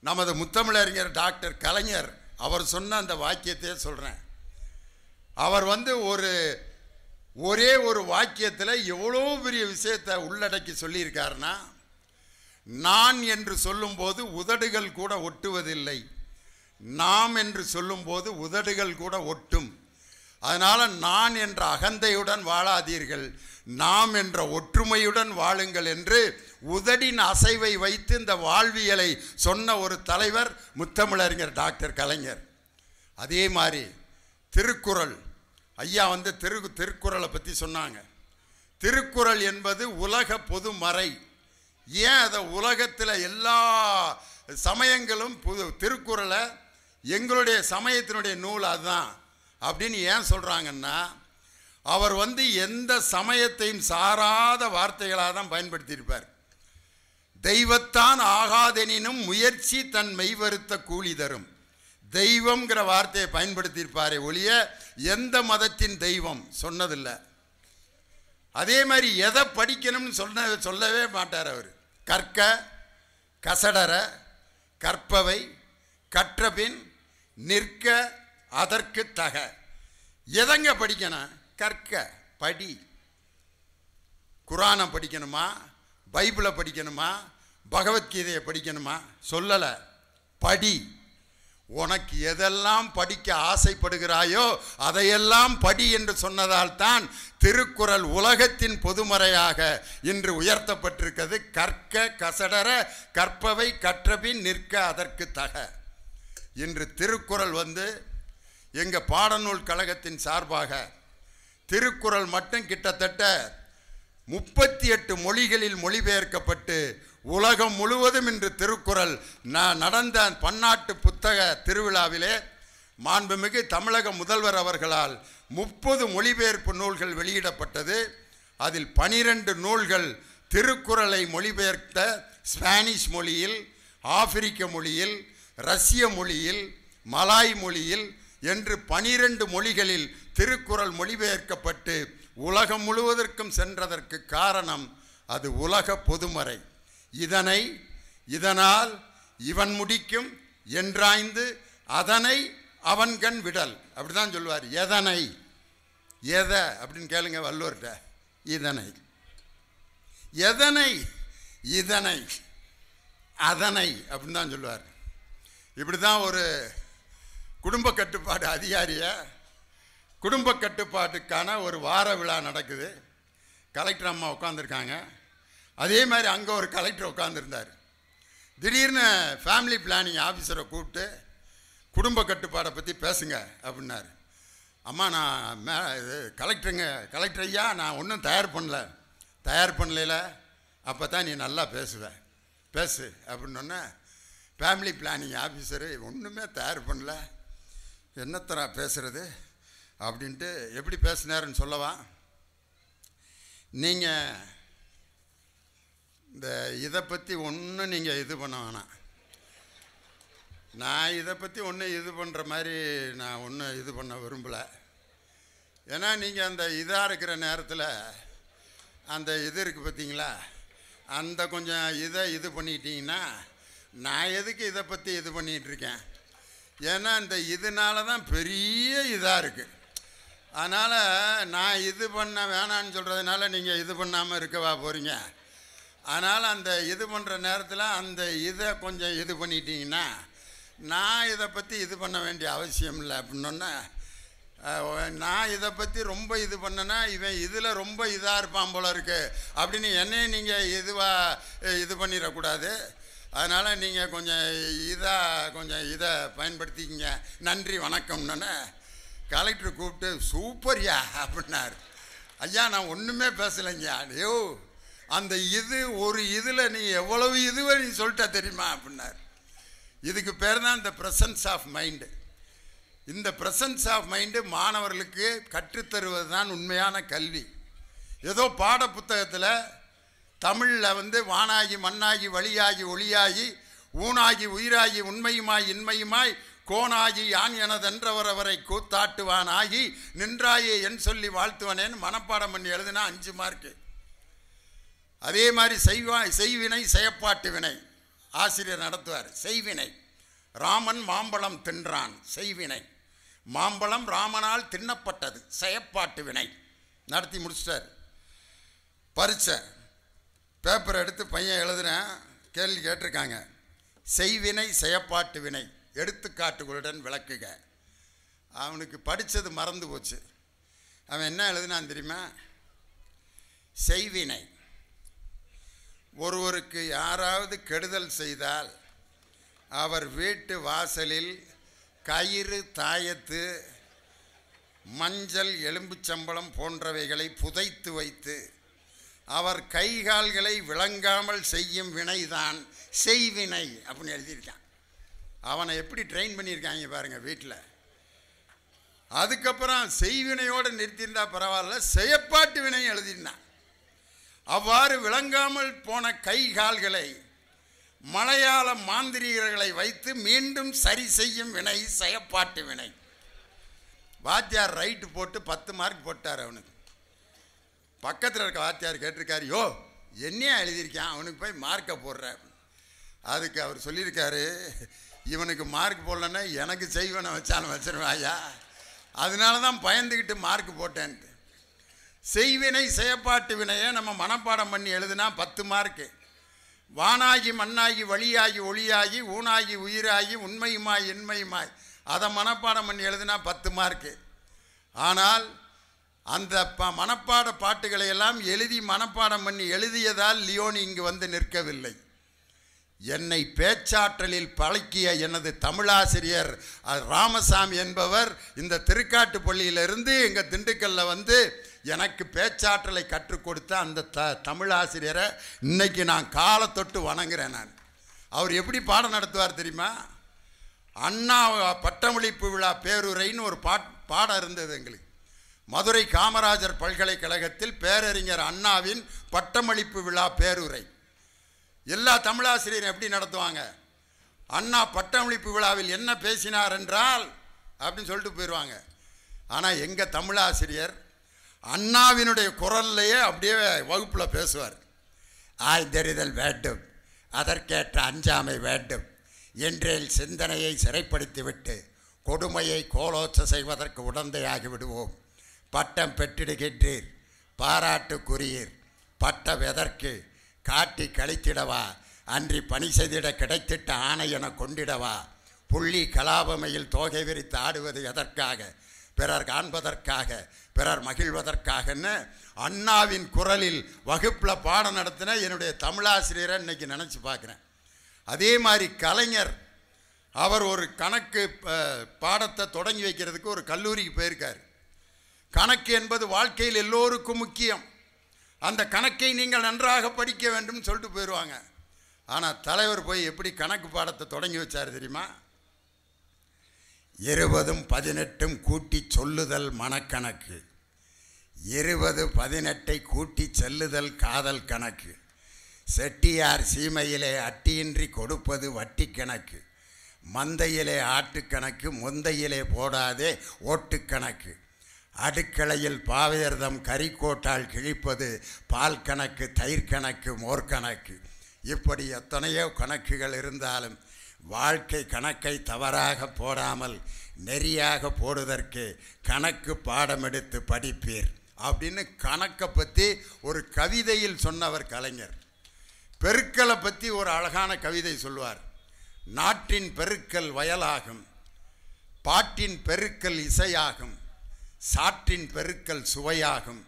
நமது முத்தமிழறிஞர் டாக்டர் கலைஞர் அவர் சொன்ன அந்த வாக்கியத்தையே சொல்கிறேன். அவர் ஒரே ஒரு வாக்கியத்தில் எவ்வளோ பெரிய விஷயத்தை உள்ளடக்கி சொல்லியிருக்காருன்னா, நான் என்று சொல்லும்போது உதடுகள் கூட ஒட்டுவதில்லை, நாம் என்று சொல்லும்போது உதடுகள் கூட ஒட்டும். அதனால் நான் என்ற அகந்தையுடன் வாழாதீர்கள், நாம் என்ற ஒற்றுமையுடன் வாழுங்கள் என்று உதடின் அசைவை வைத்து இந்த வாழ்வியலை சொன்ன ஒரு தலைவர் முத்தமிழறிஞர் டாக்டர் கலைஞர். அதே மாதிரி திருக்குறள் ஐயா திருக்குறளை பற்றி சொன்னாங்க. திருக்குறள் என்பது உலக பொது மறை. ஏன் அதை உலகத்தில் எல்லா சமயங்களும் திருக்குறளை எங்களுடைய சமயத்தினுடைய நூல் அதுதான் அப்படின்னு ஏன் சொல்கிறாங்கன்னா, அவர் எந்த சமயத்தையும் சாராத வார்த்தைகளாக தான் பயன்படுத்தியிருப்பார். தெய்வத்தான் ஆகாதெனினும் முயற்சி தன் மெய்வருத்த கூலி தரும். தெய்வம்ங்கிற வார்த்தையை பயன்படுத்தியிருப்பாரே ஒழிய எந்த மதத்தின் தெய்வம் சொன்னதில்லை. அதே மாதிரி எதை படிக்கணும்னு சொல்லவே மாட்டார் அவர். கற்க கசடர கற்பவை கற்றபின் நிற்க அதற்கு தக. எதங்க படிக்கணும்? கற்க, படி. குரானை படிக்கணுமா, பைபிளை படிக்கணுமா, பகவத்கீதையை படிக்கணுமா? சொல்லலை, படி. உனக்கு எதெல்லாம் படிக்க ஆசைப்படுகிறாயோ அதையெல்லாம் படி என்று சொன்னதால் தான் திருக்குறள் உலகத்தின் பொதுமறையாக இன்று உயர்த்தப்பட்டிருக்கிறது. கற்க கசடர கற்பவை கற்றபின் நிற்க அதற்கு தக. இன்று திருக்குறள் எங்கள் பாடநூல் கழகத்தின் சார்பாக திருக்குறள் மட்டும் கிட்டத்தட்ட 38 மொழிகளில் மொழிபெயர்க்கப்பட்டு உலகம் முழுவதும் இன்று திருக்குறள் நடந்த பன்னாட்டு புத்தக திருவிழாவிலே மாண்புமிகு தமிழக முதல்வர் அவர்களால் 30 மொழிபெயர்ப்பு நூல்கள் வெளியிடப்பட்டது. அதில் 12 நூல்கள் திருக்குறளை மொழிபெயர்த்த ஸ்பானிஷ் மொழியில், ஆப்பிரிக்க மொழியில், ரஷ்ய மொழியில், மலாய் மொழியில் என்று 12 மொழிகளில் திருக்குறள் மொழிபெயர்க்கப்பட்டு உலகம் முழுவதற்கும் சென்றதற்கு காரணம் அது உலக பொதுமறை. இதனால் இவன் முடிக்கும் என்றாய்ந்து அதனை அவன் கண் விடல், அப்படிதான் சொல்லுவார். எதனை எதை அப்படின்னு கேளுங்க வள்ளுவர்கிட்ட. இதனை எதனை இதனை அதனை அப்படின்னு தான் சொல்லுவார். இப்படி தான் ஒரு குடும்ப கட்டுப்பாடு அதிகாரிய குடும்ப கட்டுப்பாட்டுக்கான ஒரு வார விழா நடக்குது. கலெக்டர் அம்மா உட்காந்துருக்காங்க. அதே மாதிரி அங்கே ஒரு கலெக்டர் உட்காந்துருந்தார். திடீர்னு ஃபேமிலி பிளானிங் ஆஃபீஸரை கூப்பிட்டு குடும்ப கட்டுப்பாடை பற்றி பேசுங்க அப்படின்னாரு. அம்மா நான் இது கலெக்டர் ஐயா, நான் ஒன்றும் தயார் பண்ணல அப்போ தான் நீ நல்லா பேசு அப்படின்னோன்னே ஃபேமிலி பிளானிங் ஆஃபீஸரு ஒன்றுமே தயார் பண்ணல, என்னத்தரா பேசுகிறது அப்படின்ட்டு எப்படி பேசினாருன்னு சொல்லவா? நீங்கள் இந்த இதை பற்றி ஒன்றும் நீங்கள் இது பண்ண வேணாம். நான் இதை பற்றி ஒன்றும் இது பண்ணுற மாதிரி நான் ஒன்றும் இது பண்ண விரும்பலை. ஏன்னா நீங்கள் அந்த இதாக இருக்கிற நேரத்தில் அந்த இது இருக்குது பார்த்தீங்களா, அந்த கொஞ்சம் இது பண்ணிட்டீங்கன்னா நான் எதுக்கு இதை பற்றி இது பண்ணிகிட்ருக்கேன்? ஏன்னா இந்த இதனால தான் பெரிய இதாக இருக்குது. அதனால் நான் இது பண்ண வேணான்னு சொல்கிறதுனால நீங்கள் இது பண்ணாமல் இருக்கவா போகிறீங்க? அதனால் அந்த இது பண்ணுற நேரத்தில் அந்த இதை கொஞ்சம் இது பண்ணிட்டீங்கன்னா நான் இதை பற்றி இது பண்ண வேண்டிய அவசியம் இல்லை அப்படின்னோன்னே, நான் இதை பற்றி ரொம்ப இது பண்ணேன்னா இவன் இதில் ரொம்ப இதாக இருப்பான் போல இருக்கு அப்படின்னு என்னையும் நீங்கள் இது பண்ணிடக்கூடாது. அதனால் நீங்கள் கொஞ்சம் இதை பயன்படுத்திக்கிங்க, நன்றி வணக்கம்னு கலெக்டர் கூப்பிட்டு சூப்பர்யா அப்படின்னார். ஐயா நான் ஒன்றுமே பேசலைங்க. ஐயோ அந்த ஒரு இதில் நீ எவ்வளவு இதுவை நீ சொல்லிட்டா தெரியுமா அப்படின்னார். இதுக்கு பேர் தான் இந்த ப்ரெசன்ஸ் ஆஃப் மைண்டு. இந்த ப்ரெசன்ஸ் ஆஃப் மைண்டு மாணவர்களுக்கு கற்றுத்தருவது தான் உண்மையான கல்வி. ஏதோ பாட புத்தகத்தில் தமிழில் வானாகி மண்ணாகி வழியாகி ஒளியாகி ஊனாகி உயிராகி உண்மையுமாய் இன்மையுமாய் கோனாகி யான் எனதென்றவரவரை கூத்தாட்டுவான் ஆகி நின்றாயே என் சொல்லி வாழ்த்துவனேன்னு மனப்பாடம் பண்ணி எழுதுனா 5 மார்க்கு. அதே மாதிரி செய்வினை செயப்பாட்டு வினை ஆசிரியர் நடத்துவார். செய்வினை ராமன் மாம்பழம் தின்றான், செய்வினை. மாம்பழம் ராமனால் தின்னப்பட்டது, செயப்பாட்டு வினை. நடத்தி முடிச்சிட்டார். பரீட்சை பேப்பர் எடுத்து பையன் எழுதுறேன், கேள்வி கேட்டிருக்காங்க. செய்வினை செயப்பாட்டு வினை எடுத்துக்காட்டுகளுடன் விளக்குக. அவனுக்கு படித்தது மறந்து போச்சு. அவன் என்ன எழுதுனான் தெரியுமா? செய்வினை ஒருவருக்கு யாராவது கெடுதல் செய்தால் அவர் வீட்டு வாசலில் கயிறு, தாயத்து, மஞ்சள், எலும்புச்சம்பளம் போன்றவைகளை புதைத்து வைத்து அவர் கைகால்களை விளங்காமல் செய்யும் வினைதான் செய்வினை அப்படின்னு எழுதியிருக்கான். அவனை எப்படி ட்ரெயின் பண்ணியிருக்காங்க பாருங்கள் வீட்டில். அதுக்கப்புறம் செய்வினையோடு நிறுத்தியிருந்தா பரவாயில்ல, செயப்பாட்டு வினை எழுதியிருந்தான். அவ்வாறு விளங்காமல் போன கை கால்களை மலையாள மாந்திரிகர்களை வைத்து மீண்டும் சரி செய்யும் வினை செயப்பாட்டு வினை. வாத்தியார் ரைட்டு போட்டு 10 மார்க் போட்டார். அவனுக்கு பக்கத்தில் இருக்க வாத்தியார் கேட்டிருக்காரு, யோ என்னையா எழுதியிருக்கான், அவனுக்கு போய் மார்க்கை போடுற. அதுக்கு அவர் சொல்லியிருக்காரு, இவனுக்கு மார்க் போடலன்னா எனக்கு செய்வனை வச்சாலும் வச்சிருவாயா, அதனால தான் பயந்துக்கிட்டு மார்க் போட்டேன்ட்டு. செய்வினை செயற்பாட்டு வினையை நம்ம மனப்பாடம் பண்ணி எழுதுனா 10 மார்க்கு. வானாகி மண்ணாகி வழியாகி ஒளியாகி ஊனாகி உயிராகி உண்மையுமாய் இன்மையுமாய் அதை மனப்பாடம் பண்ணி எழுதுனா 10 மார்க்கு. ஆனால் அந்த மனப்பாட பாட்டுகளை எல்லாம் எழுதி மனப்பாடம் பண்ணி எழுதியதால் லியோனி இங்கு வந்து நிற்கவில்லை. என்னை பேச்சாற்றலில் பழக்கிய எனது தமிழாசிரியர் ராமசாமி என்பவர் இந்த திருக்காட்டுப்பள்ளியிலிருந்து எங்கள் திண்டுக்கல்லில் வந்து எனக்கு பேச்சாற்றலை கற்றுக் கொடுத்த அந்த தமிழாசிரியரை இன்னைக்கு நான் காலை தொட்டு வணங்குறேன். நான் அவர் எப்படி பாடம் நடத்துவார் தெரியுமா? அண்ணா பட்டமளிப்பு விழா பேருரைன்னு ஒரு பாடம் இருந்தது எங்களுக்கு. மதுரை காமராஜர் பல்கலைக்கழகத்தில் பேரறிஞர் அண்ணாவின் பட்டமளிப்பு விழா பேருரை. எல்லா தமிழாசிரியரும் எப்படி நடத்துவாங்க? அண்ணா பட்டமளிப்பு விழாவில் என்ன பேசினார் என்றால் அப்படின்னு சொல்லிட்டு போயிடுவாங்க. ஆனால் எங்கள் தமிழாசிரியர் அண்ணாவினுடைய குரல்லையே அப்படியே வகுப்பில் பேசுவார். ஆய்ந்தறிதல் வேண்டும், அதற்கேற்ற அஞ்சாமை வேண்டும், என்றேல் சிந்தனையை சிறைப்படுத்திவிட்டு கொடுமையை கோலோச்ச செய்வதற்கு உடந்தையாகி விடுவோம். பட்டம் பெற்றிடுகின்றீர், பாராட்டுக்குரியீர், பட்டம் எதற்கு காட்டி கழித்திடவா, அன்றி பணி செய்திட கிடைத்திட்ட ஆணை என கொண்டிடவா, புள்ளி கலாபமையில் தோகை விரித்து ஆடுவது எதற்காக, பிறர் காண்பதற்காக, பிறர் மகிழ்வதற்காகன்னு அண்ணாவின் குரலில் வகுப்பில் பாடம் நடத்தின என்னுடைய தமிழாசிரியரை இன்னைக்கு நினச்சி பார்க்குறேன். அதே மாதிரி கலைஞர் அவர் ஒரு கணக்கு பாடத்தை தொடங்கி வைக்கிறதுக்கு ஒரு கல்லூரிக்கு போயிருக்கார். கணக்கு என்பது வாழ்க்கையில் எல்லோருக்கும் முக்கியம். அந்த கணக்கை நீங்கள் நன்றாக படிக்க வேண்டும் சொல்லிட்டு போயிடுவாங்க. ஆனால் தலைவர் போய் எப்படி கணக்கு பாடத்தை தொடங்கி வச்சார் தெரியுமா? 20 18 கூட்டி சொல்லுதல் மனக்கணக்கு, 20 18 கூட்டி செல்லுதல் காதல் கணக்கு, செட்டியார் சீமையிலே அட்டியின்றி கொடுப்பது வட்டி கணக்கு, மந்தையிலே ஆட்டுக்கணக்கு, முந்தையிலே போடாதே ஓட்டுக்கணக்கு, அடுக்களையில் பாவையர்தம் கறிக்கோட்டால் கிழிப்பது பால் கணக்கு, தயிர் கணக்கு, மோர்கணக்கு. இப்படி எத்தனையோ கணக்குகள் இருந்தாலும் வாழ்க்கை கணக்கை தவறாக போடாமல் நெறியாக போடுவதற்கு கணக்கு பாடம் எடுத்து படிப்பீர் அப்படின்னு கணக்கை பற்றி ஒரு கவிதையில் சொன்னவர் கலைஞர். பெருக்கலை பற்றி ஒரு அழகான கவிதை சொல்வார். நாட்டின் பெருக்கல் வயலாகும், பாட்டின் பெருக்கல் இசையாகும், சாற்றின் பெருக்கல் சுவையாகும்,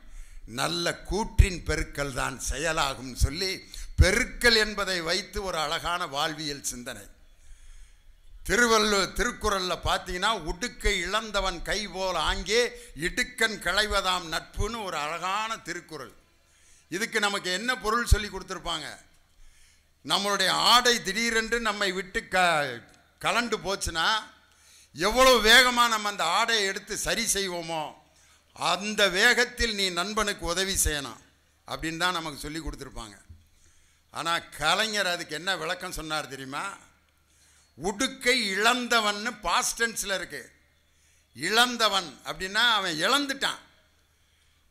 நல்ல கூற்றின் பெருக்கல் தான் செயலாகும் சொல்லி பெருக்கல் என்பதை வைத்து ஒரு அழகான வாழ்வியல் சிந்தனை. திருக்குறளில் பார்த்தீங்கன்னா உடுக்கை இழந்தவன் கை போல் ஆங்கே இடுக்கன் களைவதாம் நட்புன்னு ஒரு அழகான திருக்குறள். இதுக்கு நமக்கு என்ன பொருள் சொல்லி கொடுத்துருப்பாங்க? நம்மளுடைய ஆடை திடீரென்று நம்மை விட்டு கலண்டு போச்சுன்னா எவ்வளோ வேகமாக நம்ம அந்த ஆடையை எடுத்து சரி செய்வோமோ அந்த வேகத்தில் நீ நண்பனுக்கு உதவி செய்யணும் அப்படின்னு தான் நமக்கு சொல்லி கொடுத்துருப்பாங்க. ஆனால் கலைஞர் அதுக்கு என்ன விளக்கம் சொன்னார் தெரியுமா? உடுக்கை இழந்தவன்னு பாஸ்ட் டென்ஸில் இருக்கு. இழந்தவன் அப்படின்னா அவன் இழந்துட்டான்.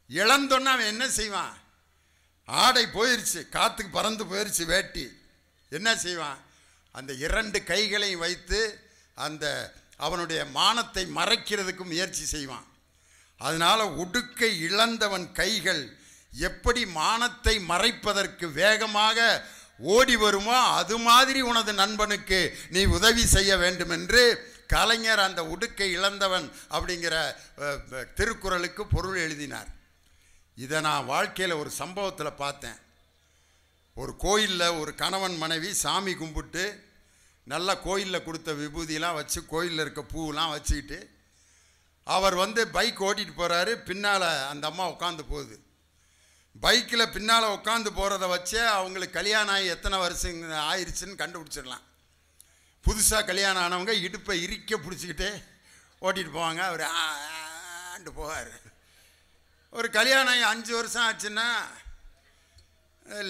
இழந்தோன்னா அவன் என்ன செய்வான்? ஆடை போயிடுச்சு, காற்றுக்கு பறந்து போயிடுச்சு வேட்டி, என்ன செய்வான்? அந்த 2 கைகளையும் வைத்து அந்த அவனுடைய மானத்தை மறைக்கிறதுக்கு முயற்சி செய்வான். அதனால் உடுக்கை இழந்தவன் கைகள் எப்படி மானத்தை மறைப்பதற்கு வேகமாக ஓடி வருமோ அது மாதிரி உனது நண்பனுக்கு நீ உதவி செய்ய வேண்டும் என்று கலைஞர் அந்த உடுக்கை இழந்தவன் அப்படிங்கிற திருக்குறளுக்கு பொருள் எழுதினார். இதை நான் வாழ்க்கையில் ஒரு சம்பவத்தில் பார்த்தேன். ஒரு கோயிலில் ஒரு கணவன் மனைவி சாமி கும்பிட்டு நல்லா கோயிலில் கொடுத்த விபூதியெலாம் வச்சு கோயிலில் இருக்க பூவெலாம் வச்சுக்கிட்டு அவர் பைக் ஓட்டிகிட்டு போகிறாரு. பின்னால் அந்த அம்மா உட்காந்து போகுது. பைக்கில் பின்னால் உட்காந்து போகிறத வச்சே அவங்களுக்கு கல்யாணம் ஆகி எத்தனை வருஷம் ஆயிடுச்சுன்னு கண்டுபிடிச்சிடலாம். புதுசாக கல்யாணம் ஆனவங்க இடுப்பை இறுக்க பிடிச்சிக்கிட்டே ஓட்டிகிட்டு போவாங்க. அவர் ஆண்டு போவார். ஒரு கல்யாணம் ஆகி 5 வருஷம் ஆச்சுன்னா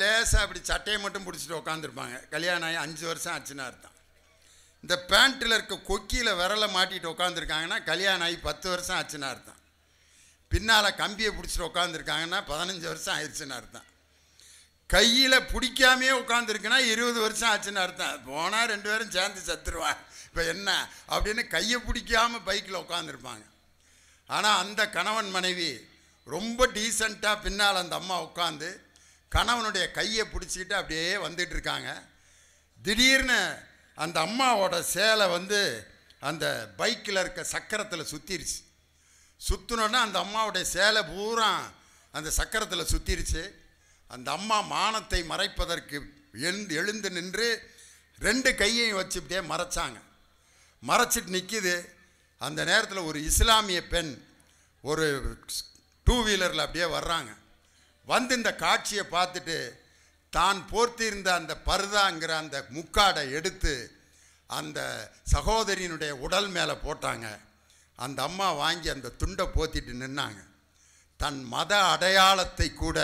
லேசாக அப்படி சட்டையை மட்டும் பிடிச்சிட்டு உட்காந்துருப்பாங்க. கல்யாணம் ஆகி 5 வருஷம் ஆச்சுன்னா அர்த்தம். இந்த பேண்ட்டில் இருக்க கொக்கியில் விரலை மாட்டிகிட்டு உட்காந்துருக்காங்கன்னா கல்யாணம் ஆகி 10 வருஷம் ஆச்சுன்னு அர்த்தம். பின்னால் கம்பியை பிடிச்சிட்டு உட்காந்துருக்காங்கன்னா 15 வருஷம் ஆயிடுச்சுன்னு அர்த்தம். கையில் பிடிக்காமையே உட்காந்துருக்குன்னா 20 வருஷம் ஆச்சுன்னு அர்த்தம். போனால் 2 பேரும் சேர்ந்து சத்துருவான், இப்போ என்ன அப்படின்னு கையை பிடிக்காமல் பைக்கில் உட்காந்துருப்பாங்க. ஆனால் அந்த கணவன் மனைவி ரொம்ப டீசெண்டாக பின்னால் அந்த அம்மா உட்காந்து கணவனுடைய கையை பிடிச்சிக்கிட்டு அப்படியே வந்துட்டு இருக்காங்க. திடீர்னு அந்த அம்மாவோட சேலை வந்து அந்த பைக்கில் இருக்க சக்கரத்தில் சுற்றிருச்சு. சுற்றினோன்னா அந்த அம்மாவுடைய சேலை பூரா அந்த சக்கரத்தில் சுற்றிருச்சு. அந்த அம்மா மானத்தை மறைப்பதற்கு எழுந்து நின்று 2 கையையும் வச்சு இப்படியே மறைச்சாங்க. மறைச்சிட்டு நிற்கிது. அந்த நேரத்தில் ஒரு இஸ்லாமிய பெண் ஒரு 2 வீலரில் அப்படியே வர்றாங்க. வந்து இந்த காட்சியை பார்த்துட்டு தான் போர்த்தியிருந்த அந்த பர்தாங்கிற அந்த முக்காடை எடுத்து அந்த சகோதரியினுடைய உடல் மேலே போட்டாங்க. அந்த அம்மா வாங்கி அந்த துண்டை போத்திட்டு நின்னாங்க. தன் மத அடையாளத்தை கூட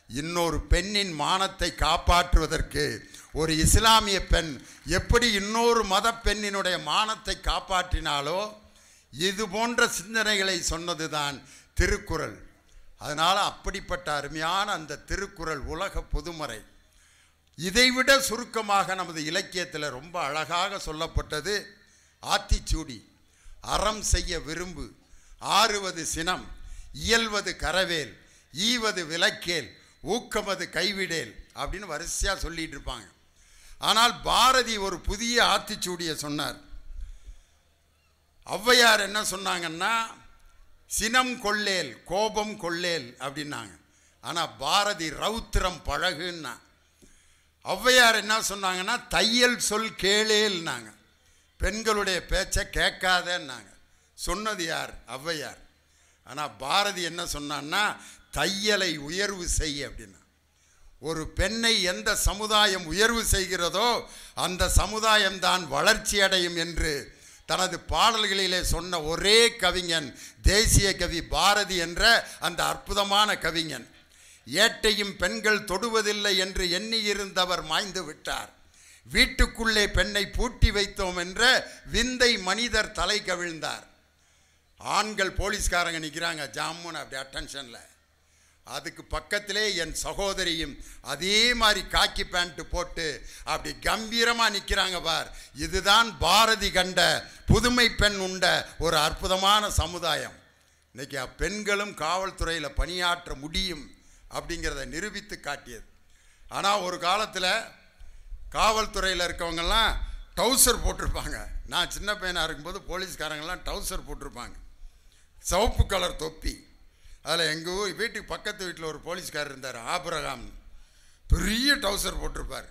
இன்னொரு பெண்ணின் மானத்தை காப்பாற்றுவதற்கு ஒரு இஸ்லாமிய பெண் எப்படி இன்னொரு மத பெண்ணினுடைய மானத்தை காப்பாற்றினாலோ இது போன்ற சிந்தனைகளை சொன்னது தான் திருக்குறள். அதனால் அப்படிப்பட்ட அருமையான அந்த திருக்குறள் உலக பொதுமறை. இதைவிட சுருக்கமாக நமது இலக்கியத்தில் ரொம்ப அழகாக சொல்லப்பட்டது ஆத்திச்சூடி. அறம் செய்ய விரும்பு, ஆறுவது சினம், இயல்வது கரவேல், ஈவது விலக்கேல், ஊக்கமது கைவிடேல் அப்படின்னு வரிசையாக சொல்லிட்டு இருப்பாங்க. ஆனால் பாரதி ஒரு புதிய ஆத்திச்சூடியை சொன்னார். ஔவையார் என்ன சொன்னாங்கன்னா சினம் கொள்ளேல், கோபம் கொள்ளேல் அப்படின்னாங்க. ஆனால் பாரதி ரௌத்திரம் பழகுன்னா. ஔவையார் என்ன சொன்னாங்கன்னா தையல் சொல் கேளேல்னாங்க. பெண்களுடைய பேச்சை கேட்காதேன்னாங்க. சொன்னது யார்? ஔவையார். ஆனால் பாரதி என்ன சொன்னான்னா தையலை உயர்வு செய் அப்படின்னா. ஒரு பெண்ணை எந்த சமுதாயம் உயர்வு செய்கிறதோ அந்த சமுதாயம்தான் வளர்ச்சி அடையும் என்று தனது பாடல்களிலே சொன்ன ஒரே கவிஞன் தேசிய கவி பாரதி என்ற அந்த அற்புதமான கவிஞன். ஏட்டையும் பெண்கள் தொடுவதில்லை என்று எண்ணியிருந்தவர் மாய்ந்து விட்டார். வீட்டுக்குள்ளே பெண்ணை பூட்டி வைத்தோம் என்ற விந்தை மனிதர் தலை கவிழ்ந்தார். ஆண்கள் போலீஸ்காரங்க நிற்கிறாங்க ஜாமுன்னு அப்படி அட்டென்ஷனில். அதுக்கு பக்கத்திலே என் சகோதரியும் அதே மாதிரி காக்கி பேண்ட்டு போட்டு அப்படி கம்பீரமாக நிற்கிறாங்க பார். இதுதான் பாரதி கண்ட புதுமை பெண் உண்ட ஒரு அற்புதமான சமுதாயம். இன்றைக்கி பெண்களும் காவல்துறையில் பணியாற்ற முடியும் அப்படிங்கிறத நிரூபித்து காட்டியது. ஆனால் ஒரு காலத்தில் காவல்துறையில் இருக்கவங்கெல்லாம் டவுசர் போட்டிருப்பாங்க. நான் சின்ன பையனாக இருக்கும்போது போலீஸ்காரங்கெல்லாம் டவுசர் போட்டிருப்பாங்க, சிவப்பு கலர் தொப்பி. அதில் எங்கள் வீட்டுக்கு பக்கத்து வீட்டில் ஒரு போலீஸ்காரர் இருந்தார், ஆபிரகாம். பெரிய டவுசர் போட்டிருப்பார்.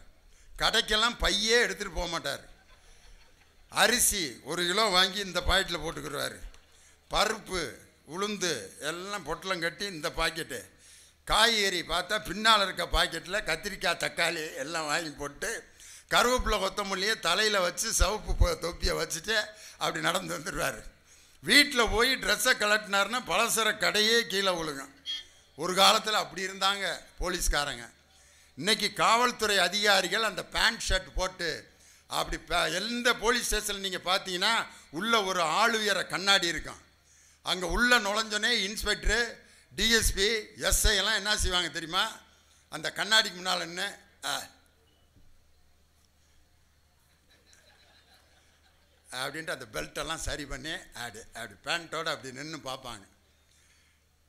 கடைக்கெல்லாம் பையே எடுத்துகிட்டு போக மாட்டார். அரிசி 1 கிலோ வாங்கி இந்த பாக்கெட்டில் போட்டுக்கிடுவார். பருப்பு, உளுந்து எல்லாம் பொட்டலம் கட்டி இந்த பாக்கெட்டு. காய்கறி பார்த்தா பின்னால் இருக்க பாக்கெட்டில் கத்திரிக்காய், தக்காளி எல்லாம் வாங்கி போட்டு கருவேப்பிலை, கொத்தமல்லியை தலையில் வச்சு சிவப்பு தொப்பியை வச்சுட்டு அப்படி நடந்து வந்துடுவார். வீட்டில் போய் ட்ரெஸ்ஸை கலட்டினார்னா பலசர கடையே கீழே விழுங்க. ஒரு காலத்தில் அப்படி இருந்தாங்க போலீஸ்காரங்க. இன்றைக்கி காவல்துறை அதிகாரிகள் அந்த பேண்ட் ஷர்ட் போட்டு அப்படி எந்த போலீஸ் ஸ்டேஷனில் நீங்கள் பார்த்தீங்கன்னா உள்ளே ஒரு ஆளுயர கண்ணாடி இருக்கும். அங்கே உள்ளே நுழைஞ்சோன்னே இன்ஸ்பெக்டரு, டிஎஸ்பி, எஸ்ஐ எல்லாம் என்ன செய்வாங்க தெரியுமா? அந்த கண்ணாடிக்கு முன்னால் என்ன அப்படின்ட்டு அந்த பெல்ட்டெல்லாம் சரி பண்ணி அப்படி பேண்ட்டோடு அப்படி நின்று பார்ப்பாங்க.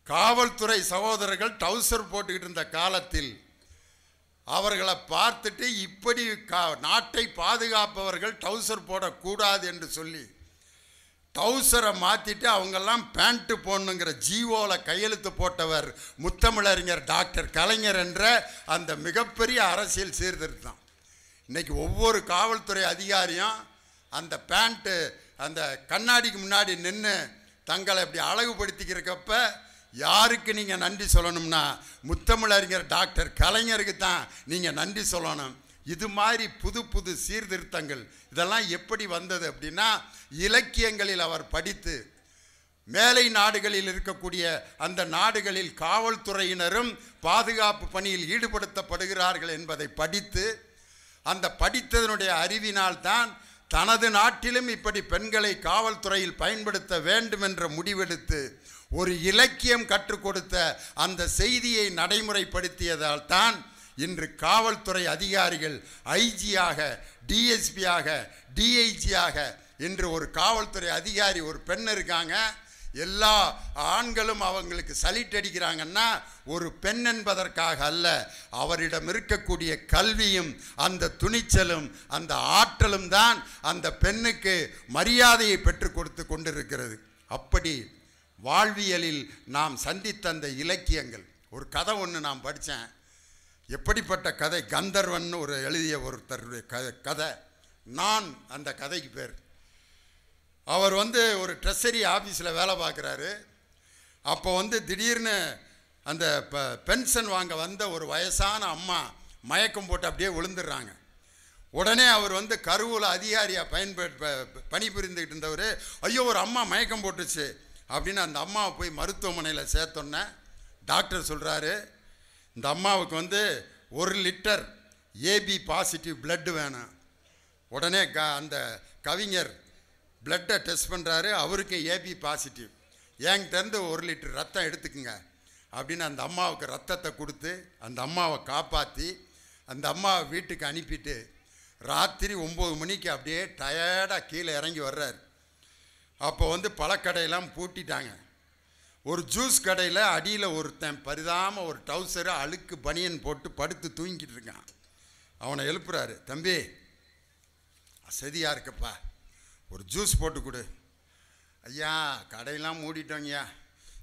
காவல்துறை சகோதரர்கள் டவுசர் போட்டுக்கிட்டு இருந்த காலத்தில் அவர்களை பார்த்துட்டு இப்படி நாட்டை பாதுகாப்பவர்கள் டவுசர் போடக்கூடாது என்று சொல்லி டவுசரை மாற்றிட்டு அவங்கெல்லாம் பேண்ட்டு போடணுங்கிற ஜீவோவில் கையெழுத்து போட்டவர் முத்தமிழறிஞர் டாக்டர் கலைஞர் என்ற அந்த மிகப்பெரிய அரசியல் சீர்திருத்தம். இன்றைக்கி ஒவ்வொரு காவல்துறை அதிகாரியும் அந்த பேண்ட்டு அந்த கண்ணாடிக்கு முன்னாடி நின்று தங்களை இப்படி அழகுபடுத்திக்கிறக்கப்ப யாருக்கு நீங்கள் நன்றி சொல்லணும்னா முத்தமிழறிஞர் டாக்டர் கலைஞருக்கு தான் நீங்கள் நன்றி சொல்லணும். இது மாதிரி புது புது சீர்திருத்தங்கள் இதெல்லாம் எப்படி வந்தது அப்படின்னா இலக்கியங்களில் அவர் படித்து மேலை நாடுகளில் இருக்கக்கூடிய அந்த நாடுகளில் காவல்துறையினரும் பாதுகாப்பு பணியில் ஈடுபடுத்தப்படுகிறார்கள் என்பதை படித்து அந்த படித்ததனுடைய அறிவினால்தான் தனது நாட்டிலும் இப்படி பெண்களை காவல்துறையில் பயன்படுத்த வேண்டும் என்ற முடிவெடுத்து ஒரு இலக்கியம் கற்றுக் கொடுத்த அந்த செய்தியை நடைமுறைப்படுத்தியதால் தான் இன்று காவல்துறை அதிகாரிகள் ஐஜியாக, டிஎஸ்பியாக, டிஐஜியாக இன்று ஒரு காவல்துறை அதிகாரி ஒரு பெண் இருக்காங்க, எல்லா ஆண்களும் அவங்களுக்கு சலிட் அடிக்கிறாங்கன்னா ஒரு பெண் என்பதற்காக அல்ல, அவரிடம் இருக்கக்கூடிய கல்வியும் அந்த துணிச்சலும் அந்த ஆற்றலும் தான் அந்த பெண்ணுக்கு மரியாதையை பெற்றுக் கொடுத்து கொண்டிருக்கிறது. அப்படி வாழ்வியலில் நாம் சந்தித்த அந்த இலக்கியங்கள், ஒரு கதை ஒன்று நான் படித்தேன். எப்படிப்பட்ட கதை, கந்தர்வன் ஒரு எழுதிய ஒருத்தருடைய கதை. நான் அந்த கதைக்கு பேர். அவர் ஒரு ட்ரெஸரி ஆஃபீஸில் வேலை பார்க்குறாரு. அப்போ திடீர்னு அந்த பென்ஷன் வாங்க வந்த ஒரு வயசான அம்மா மயக்கம் போட்டு அப்படியே விழுந்துடுறாங்க. உடனே அவர் கருவூல அதிகாரியாக பணிபுரிந்துக்கிட்டு இருந்தவர், ஐயோ ஒரு அம்மா மயக்கம் போட்டுச்சு அப்படின்னு அந்த அம்மாவை போய் மருத்துவமனையில் சேர்த்தோன்னே டாக்டர் சொல்கிறாரு, இந்த அம்மாவுக்கு 1 லிட்டர் ஏபி பாசிட்டிவ் பிளட்டு வேணும். உடனே அந்த கவிஞர் பிளட்டை டெஸ்ட் பண்ணுறாரு, அவருக்கு ஏபி பாசிட்டிவ், என்கிட்டேருந்து 1 லிட்டர் ரத்தம் எடுத்துக்குங்க அப்படின்னு அந்த அம்மாவுக்கு ரத்தத்தை கொடுத்து அந்த அம்மாவை காப்பாற்றி அந்த அம்மாவை வீட்டுக்கு அனுப்பிட்டு ராத்திரி 9 மணிக்கு அப்படியே டயர்டாக கீழே இறங்கி வர்றார். அப்போ பழக்கடையெல்லாம் பூட்டிட்டாங்க. ஒரு ஜூஸ் கடையில் அடியில் ஒருத்தன் பரிதாமல் ஒரு டவுசரு அழுக்கு பனியன் போட்டு படுத்து தூங்கிட்டு இருக்கான். அவனை எழுப்புறாரு, தம்பி அசதியாக இருக்கப்பா, ஒரு ஜூஸ் போட்டு கொடு. ஐயா கடையெல்லாம் மூடிட்டோங்கய்யா.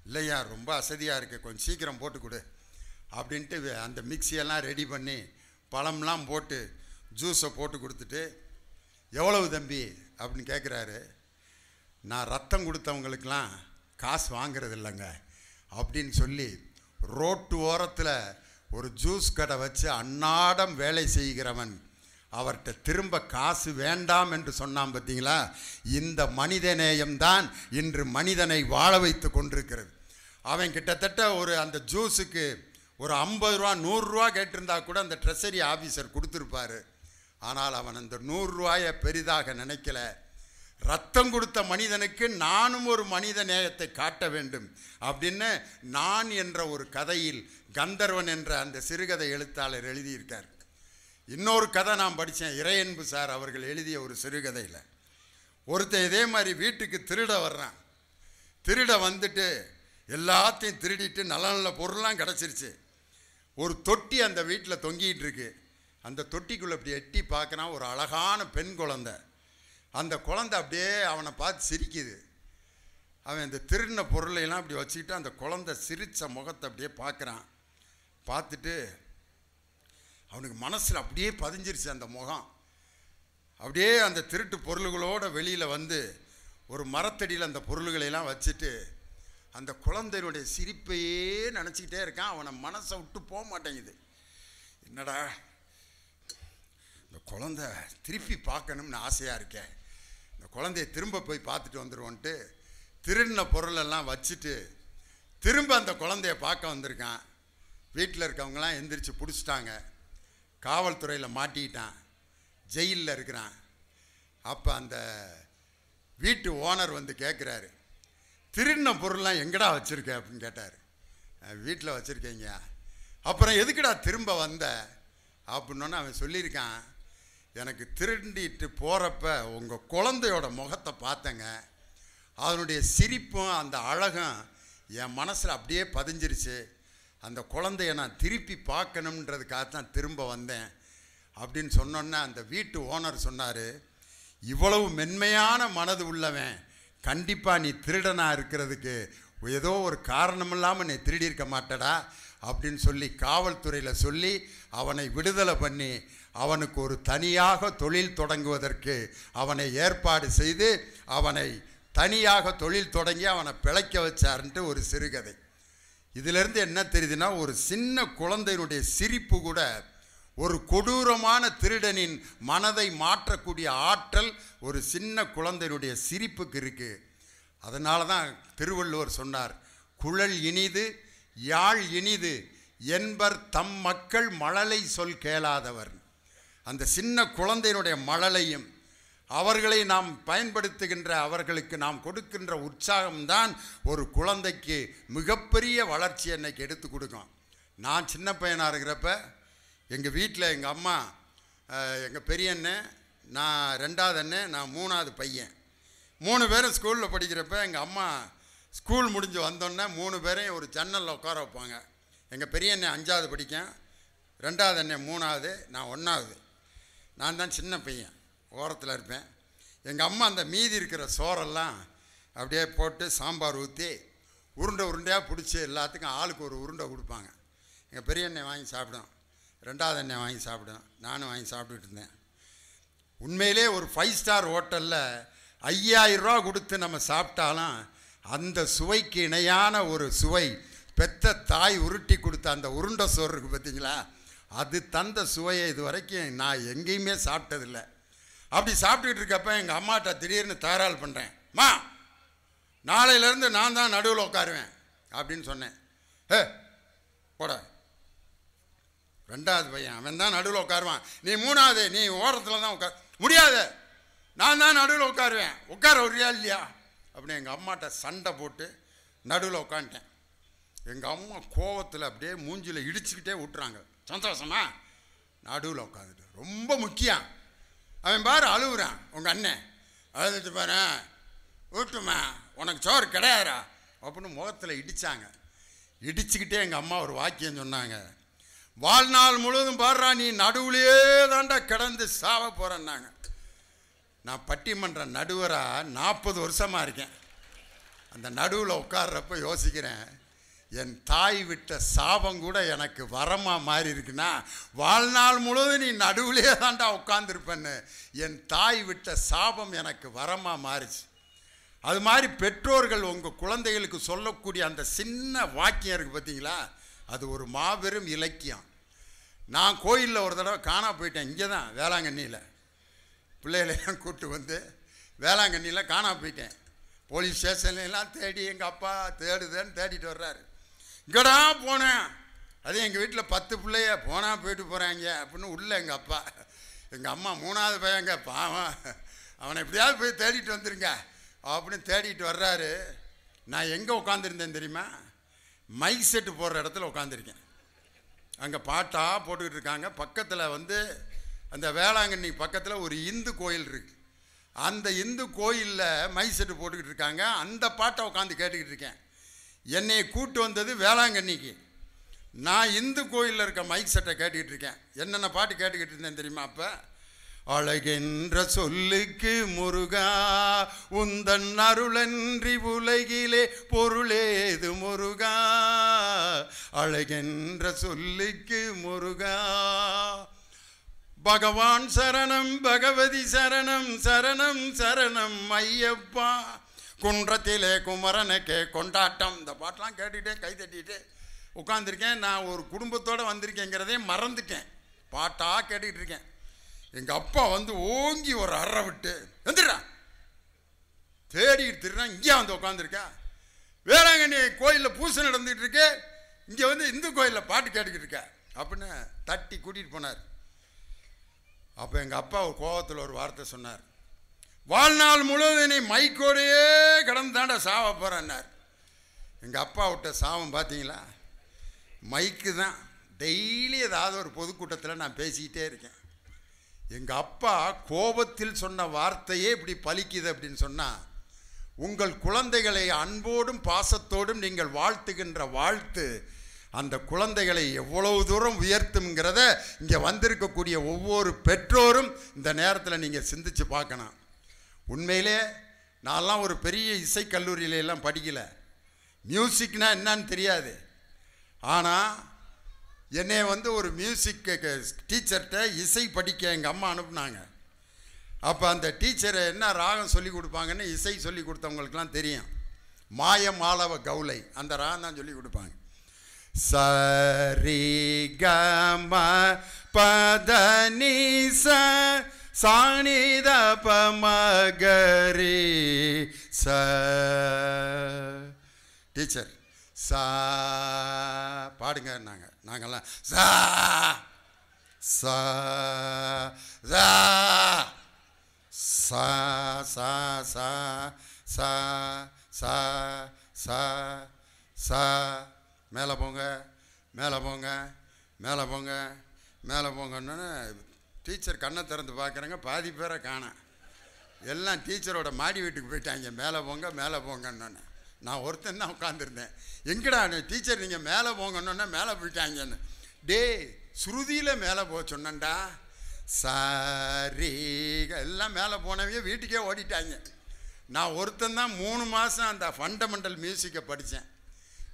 இல்லையா ரொம்ப அசதியாக இருக்கு, கொஞ்சம் சீக்கிரம் போட்டு கொடு அப்படின்ட்டு அந்த மிக்சியெல்லாம் ரெடி பண்ணி பழம்லாம் போட்டு ஜூஸை போட்டு கொடுத்துட்டு, எவ்வளவு தம்பி அப்படின்னு கேட்குறாரு. நான் ரத்தம் கொடுத்தவங்களுக்கெல்லாம் காசு வாங்கிறது இல்லைங்க அப்படின்னு சொல்லி ரோட்டு ஓரத்தில் ஒரு ஜூஸ் கடை வச்சு அன்னாடம் வேலை செய்கிறவன் அவர்கிட்ட திரும்ப காசு வேண்டாம் என்று சொன்னான். பார்த்தீங்களா, இந்த மனிதநேயம்தான் இன்று மனிதனை வாழ வைத்து கொண்டிருக்கிறது. அவன் கிட்டத்தட்ட அந்த ஜூஸுக்கு ஒரு 50 ரூபா 100 ரூபா கேட்டிருந்தா கூட அந்த ட்ரெஸரி ஆஃபீஸர் கொடுத்துருப்பாரு. ஆனால் அவன் அந்த 100 ரூபாயை பெரிதாக நினைக்கல. ரத்தம் கொடுத்த மனிதனுக்கு நானும் ஒரு மனித நேயத்தை காட்ட வேண்டும் அப்படின்னு நான் என்ற ஒரு கதையில் கந்தர்வன் என்ற அந்த சிறுகதை எழுத்தாளர் எழுதியிருக்கார். இன்னொரு கதை நான் படித்தேன், இறையன்பு சார் அவர்கள் எழுதிய ஒரு சிறுகதையில். ஒருத்தன் இதே மாதிரி வீட்டுக்கு திருட வர்றான். திருட வந்துட்டு எல்லாத்தையும் திருடிட்டு நல்ல நல்ல பொருள்லாம் கிடச்சிருச்சு. ஒரு தொட்டி அந்த வீட்டில் தொங்கிட்டு இருக்கு. அந்த தொட்டிக்குள்ளே அப்படி எட்டி பார்க்குறான், ஒரு அழகான பெண் குழந்தை. அந்த குழந்தை அப்படியே அவனை பார்த்து சிரிக்குது. அவன் இந்த திருடின பொருளையெல்லாம் அப்படி வச்சுக்கிட்டு அந்த குழந்தை சிரித்த முகத்தை அப்படியே பார்க்குறான். பார்த்துட்டு அவனுக்கு மனசில் அப்படியே பதிஞ்சிருச்சு அந்த முகம். அப்படியே அந்த திருட்டு பொருள்களோடு வெளியில் ஒரு மரத்தடியில் அந்த பொருள்களையெல்லாம் வச்சுட்டு அந்த குழந்தையினுடைய சிரிப்பையே நினச்சிக்கிட்டே இருக்கான். அவனை மனசை விட்டு போக மாட்டேங்குது. என்னடா இந்த குழந்தை திருப்பி பார்க்கணும்னு ஆசையாக இருக்கேன், இந்த குழந்தைய திரும்ப போய் பார்த்துட்டு வந்துடுவோன்ட்டு திருடின பொருளெல்லாம் வச்சுட்டு திரும்ப அந்த குழந்தைய பார்க்க வந்திருக்கான். வீட்டில் இருக்கவங்களாம் எந்திரிச்சு பிடிச்சிட்டாங்க. காவல்துறையில் மாட்டிக்கிட்டான், ஜெயிலில் இருக்கிறான். அப்போ அந்த வீட்டு ஓனர் கேட்குறாரு, திருடின பொருள்லாம் எங்கடா வச்சுருக்க அப்படின்னு கேட்டார். வீட்டில் வச்சுருக்கீங்க. அப்புறம் எதுக்குடா திரும்ப வந்த அப்படின்னோன்னு அவன் சொல்லியிருக்கான், எனக்கு திருண்டிட்டு போகிறப்ப உங்கள் குழந்தையோட முகத்தை பார்த்தேங்க, அதனுடைய சிரிப்பும் அந்த அழகும் என் மனசில் அப்படியே பதிஞ்சிருச்சு. அந்த குழந்தைய நான் திருப்பி பார்க்கணுன்றதுக்காக தான் திரும்ப வந்தேன் அப்படின்னு சொன்னோன்னே அந்த வீட்டு ஓனர் சொன்னார், இவ்வளவு மென்மையான மனது உள்ளவன் கண்டிப்பாக நீ திருடனாக இருக்கிறதுக்கு ஏதோ ஒரு காரணம் இல்லாமல் நீ திருடியிருக்க மாட்டடா அப்படின்னு சொல்லி காவல்துறையில் சொல்லி அவனை விடுதலை பண்ணி அவனுக்கு ஒரு தனியாக தொழில் தொடங்குவதற்கு அவனை ஏற்பாடு செய்து அவனை தனியாக தொழில் தொடங்கி அவனை பிழைக்க வச்சார்ன்ட்டு ஒரு சிறுகதை. இதிலிருந்து என்ன தெரியுதுன்னா, ஒரு சின்ன குழந்தையினுடைய சிரிப்பு கூட ஒரு கொடூரமான திருடனின் மனதை மாற்றக்கூடிய ஆற்றல் ஒரு சின்ன குழந்தையினுடைய சிரிப்புக்கு இருக்குது. அதனால தான் திருவள்ளுவர் சொன்னார், குழல் இனிது யாழ் இனிது என்பர் தம் மக்கள் மழலை சொல் கேளாதவர். அந்த சின்ன குழந்தையினுடைய மழலையும் அவர்களை நாம் பயன்படுத்துகின்ற அவர்களுக்கு நாம் கொடுக்கின்ற உற்சாகம்தான் ஒரு குழந்தைக்கு மிகப்பெரிய வளர்ச்சி அன்னைக்கு எடுத்து கொடுக்கும். நான் சின்ன பையனாக இருக்கிறப்ப எங்கள் வீட்டில் எங்கள் அம்மா, எங்கள் பெரிய அண்ணன், நான் 2வது அண்ணன், நான் 3வது பையன். 3 பேரும் ஸ்கூலில் படிக்கிறப்ப எங்கள் அம்மா ஸ்கூல் முடிஞ்சு வந்தோடனே 3 பேரையும் ஒரு ஜன்னலில் உட்கார வைப்பாங்க. எங்கள் பெரிய அண்ணன் 5வது படிக்கேன், 2வது அண்ணன் 3வது, நான் 1வது. நான் தான் சின்ன பையன், ஓரத்தில் இருப்பேன். எங்கள் அம்மா அந்த மீதி இருக்கிற சோறெல்லாம் அப்படியே போட்டு சாம்பார் ஊற்றி உருண்டையாக பிடிச்சி எல்லாத்துக்கும் ஆளுக்கு ஒரு உருண்டை கொடுப்பாங்க. எங்கள் பெரிய அண்ணன் வாங்கி சாப்பிடும், 2வது அண்ணன் வாங்கி சாப்பிடும், நானும் வாங்கி சாப்பிட்டுட்டு இருந்தேன். உண்மையிலே ஒரு 5 ஸ்டார் ஹோட்டலில் 5000 ரூபா கொடுத்து நம்ம சாப்பிட்டாலும் அந்த சுவைக்கு இணையான ஒரு சுவை பெத்த தாய் உருட்டி கொடுத்த அந்த உருண்டை சோறு இருக்குது பார்த்தீங்களா, அது தந்த சுவையை இது வரைக்கும் நான் எங்கேயுமே சாப்பிட்டதில்லை. அப்படி சாப்பிட்டுக்கிட்டு இருக்கப்ப எங்கள் அம்மாட்ட திடீர்னு தகராறு பண்ணுறேன். மா, நாளையிலேருந்து நான் தான் நடுவில் உட்காருவேன் அப்படின்னு சொன்னேன். போட, 2வது பையன் அவன் தான் நடுவில் உட்காருவான், நீ 3வது, நீ ஓரத்தில் தான் உட்கார். முடியாது, நான் தான் நடுவில் உட்காருவேன், உட்கார வரியா இல்லையா அப்படின்னு எங்கள் அம்மாட்ட சண்டை போட்டு நடுவில் உட்காந்துட்டேன். எங்கள் அம்மா கோவத்தில் அப்படியே மூஞ்சியில் இடிச்சுக்கிட்டே விட்டுறாங்க. சந்தோஷமா நடுவில் உட்காந்துட்டு ரொம்ப முக்கியம். அவன் பாரு அழுகுறான், உங்கள் அண்ணன் அழுதுட்டு பாரு, விட்டுமா உனக்கு சோறு கிடையாதா அப்படின்னு முகத்தில் இடித்தாங்க. இடிச்சுக்கிட்டே எங்கள் அம்மா ஒரு வாக்கியம் சொன்னாங்க, வாழ்நாள் முழுவதும் பாடுறா நீ நடுவுலையே தாண்டா கிடந்து சாவ போகிறேன்னாங்க. நான் பட்டிமன்ற நடுவராக 40 வருஷமாக இருக்கேன். அந்த நடுவில் உட்கார்றப்ப யோசிக்கிறேன், என் தாய் விட்ட சாபம் கூட எனக்கு வரமாக மாறி இருக்குன்னா வாழ்நாள் முழுவதும் நீ நடுவுலையே தாண்டா உட்காந்துருப்பேன்னு என் தாய் விட்ட சாபம் எனக்கு வரமாக மாறிச்சு. அது மாதிரி பெற்றோர்கள் உங்கள் குழந்தைகளுக்கு சொல்லக்கூடிய அந்த சின்ன வாக்கியம் இருக்குது பார்த்தீங்களா, அது ஒரு மாபெரும் இலக்கியம். நான் கோயிலில் ஒரு தடவை காணா போயிட்டேன், இங்கே தான் வேளாங்கண்ணியில். பிள்ளைகளையெல்லாம் கூப்பிட்டு வந்து வேளாங்கண்ணியில் காணா போயிட்டேன். போலீஸ் ஸ்டேஷன்லாம் தேடி எங்கள் அப்பா தேடுதேன்னு தேடிட்டு வர்றாரு. இங்கடா போனேன், அது எங்கள் வீட்டில் 10 பிள்ளைய போனால் போயிட்டு போகிறாங்க அப்படின்னு உள்ள எங்கள் அப்பா. எங்கள் அம்மா 3வது பையங்க பாவம், அவனை எப்படியாவது போய் தேடிட்டு வந்துருங்க அப்படின்னு தேடிட்டு வர்றாரு. நான் எங்கே உட்காந்துருந்தேன் தெரியுமா, மைக் செட்டு போடுற இடத்துல உட்காந்துருக்கேன். அங்கே பாட்டாக போட்டுக்கிட்டு இருக்காங்க. பக்கத்தில் வந்து அந்த வேளாங்கண்ணி பக்கத்தில் ஒரு இந்து கோயில் இருக்குது. அந்த இந்து கோயிலில் மைக் செட்டு போட்டுக்கிட்டு இருக்காங்க. அந்த பாட்டை உட்காந்து கேட்டுக்கிட்டு இருக்கேன். என்னை கூட்டு வந்தது வேளாங்கண்ணிக்கு, நான் இந்து கோயிலில் இருக்க மைக் செட்டை கேட்டுக்கிட்டு இருக்கேன். என்னென்ன பாட்டு கேட்டுக்கிட்டு இருந்தேன் தெரியுமா, அப்போ அழகென்ற சொல்லுக்கு முருகா உந்தன் அருளன்றி உலகிலே பொருளேது முருகா, அழகென்ற சொல்லுக்கு முருகா, பகவான் சரணம் பகவதி சரணம் சரணம் சரணம் ஐயப்பா, குன்றத்திலே குமரனுக்கே கொண்டாட்டம். இந்த பாட்டெலாம் கேட்டுக்கிட்டே கை தட்டிக்கிட்டு உட்காந்துருக்கேன். நான் ஒரு குடும்பத்தோடு வந்திருக்கேங்கிறதே மறந்துட்டேன், பாட்டாக கேட்டுக்கிட்டு இருக்கேன். எங்கள் அப்பா வந்து ஓங்கி ஒரு அறை விட்டு வந்துடுறா, தேடிக்கிட்டு திருறான், இங்கே வந்து உட்காந்துருக்கா, வேளாங்கண்ணி கோயிலில் பூசை நடந்துகிட்டு இருக்கு, இங்கே வந்து இந்து கோயிலில் பாட்டு கேட்டுக்கிட்டு இருக்க அப்படின்னு தட்டி கூட்டிகிட்டு போனார். அப்போ எங்கள் அப்பா ஒரு கோபத்தில் ஒரு வார்த்தை சொன்னார், வாழ்நாள் முழுவதும் நீ மைக்கோடையே கடந்து தாண்டா சாவ போகிறேன்னார். எங்கள் அப்பா விட்ட சாவம் பார்த்தீங்களா, மைக்கு தான். டெய்லி ஏதாவது ஒரு பொதுக்கூட்டத்தில் நான் பேசிக்கிட்டே இருக்கேன். எங்கள் அப்பா கோபத்தில் சொன்ன வார்த்தையே இப்படி பலிக்குது அப்படின்னு சொன்னால், உங்கள் குழந்தைகளை அன்போடும் பாசத்தோடும் நீங்கள் வாழ்த்துகின்ற வாழ்த்து அந்த குழந்தைகளை எவ்வளவு தூரம் உயர்த்துங்கிறத இங்கே வந்திருக்கக்கூடிய ஒவ்வொரு பெற்றோரும் இந்த நேரத்தில் நீங்கள் சிந்திச்சு பார்க்கணும். உண்மையிலே நான்லாம் ஒரு பெரிய இசைக்கல்லூரியிலெல்லாம் படிக்கலை, மியூசிக்னா என்னன்னு தெரியாது. ஆனால் என்னை வந்து ஒரு மியூசிக் டீச்சர்கிட்ட இசை படிக்க எங்கள் அம்மா அனுப்புனாங்க. அப்போ அந்த டீச்சரை என்ன ராகம் சொல்லி கொடுப்பாங்கன்னு இசை சொல்லி கொடுத்தவங்களுக்கெல்லாம் தெரியும். மாய மாளவ கௌலை அந்த ராகம் தான் சொல்லி கொடுப்பாங்க. சரி கம பதனி சாணித பமகரி ச டீச்சர் சா பாடுங்க. நாங்கள்லாம் சா சா சா சா சா சா சா சா சா சா மேலே போங்க மேலே போங்க மேலே போங்க மேலே போங்கன்னு டீச்சர் கண்ணை திறந்து பார்க்குறாங்க. பாதி பேரை காணேன். எல்லாம் டீச்சரோட மாடி வீட்டுக்கு போயிட்டாங்க, மேலே போங்க மேலே போங்கன்னு. நான் ஒருத்தன் தான் உட்காந்துருந்தேன். எங்கடா டீச்சர் நீங்கள் மேலே போங்கன்னு மேலே போயிட்டாங்கன்னு. டே ஸ்ருதியில் மேலே போக சொன்னேன்டா. சாரி எல்லாம் மேலே போனவங்க வீட்டுக்கே ஓடிட்டாங்க. நான் ஒருத்தன் தான் 3 மாதம் அந்த ஃபண்டமெண்டல் மியூசிக்கை படித்தேன்.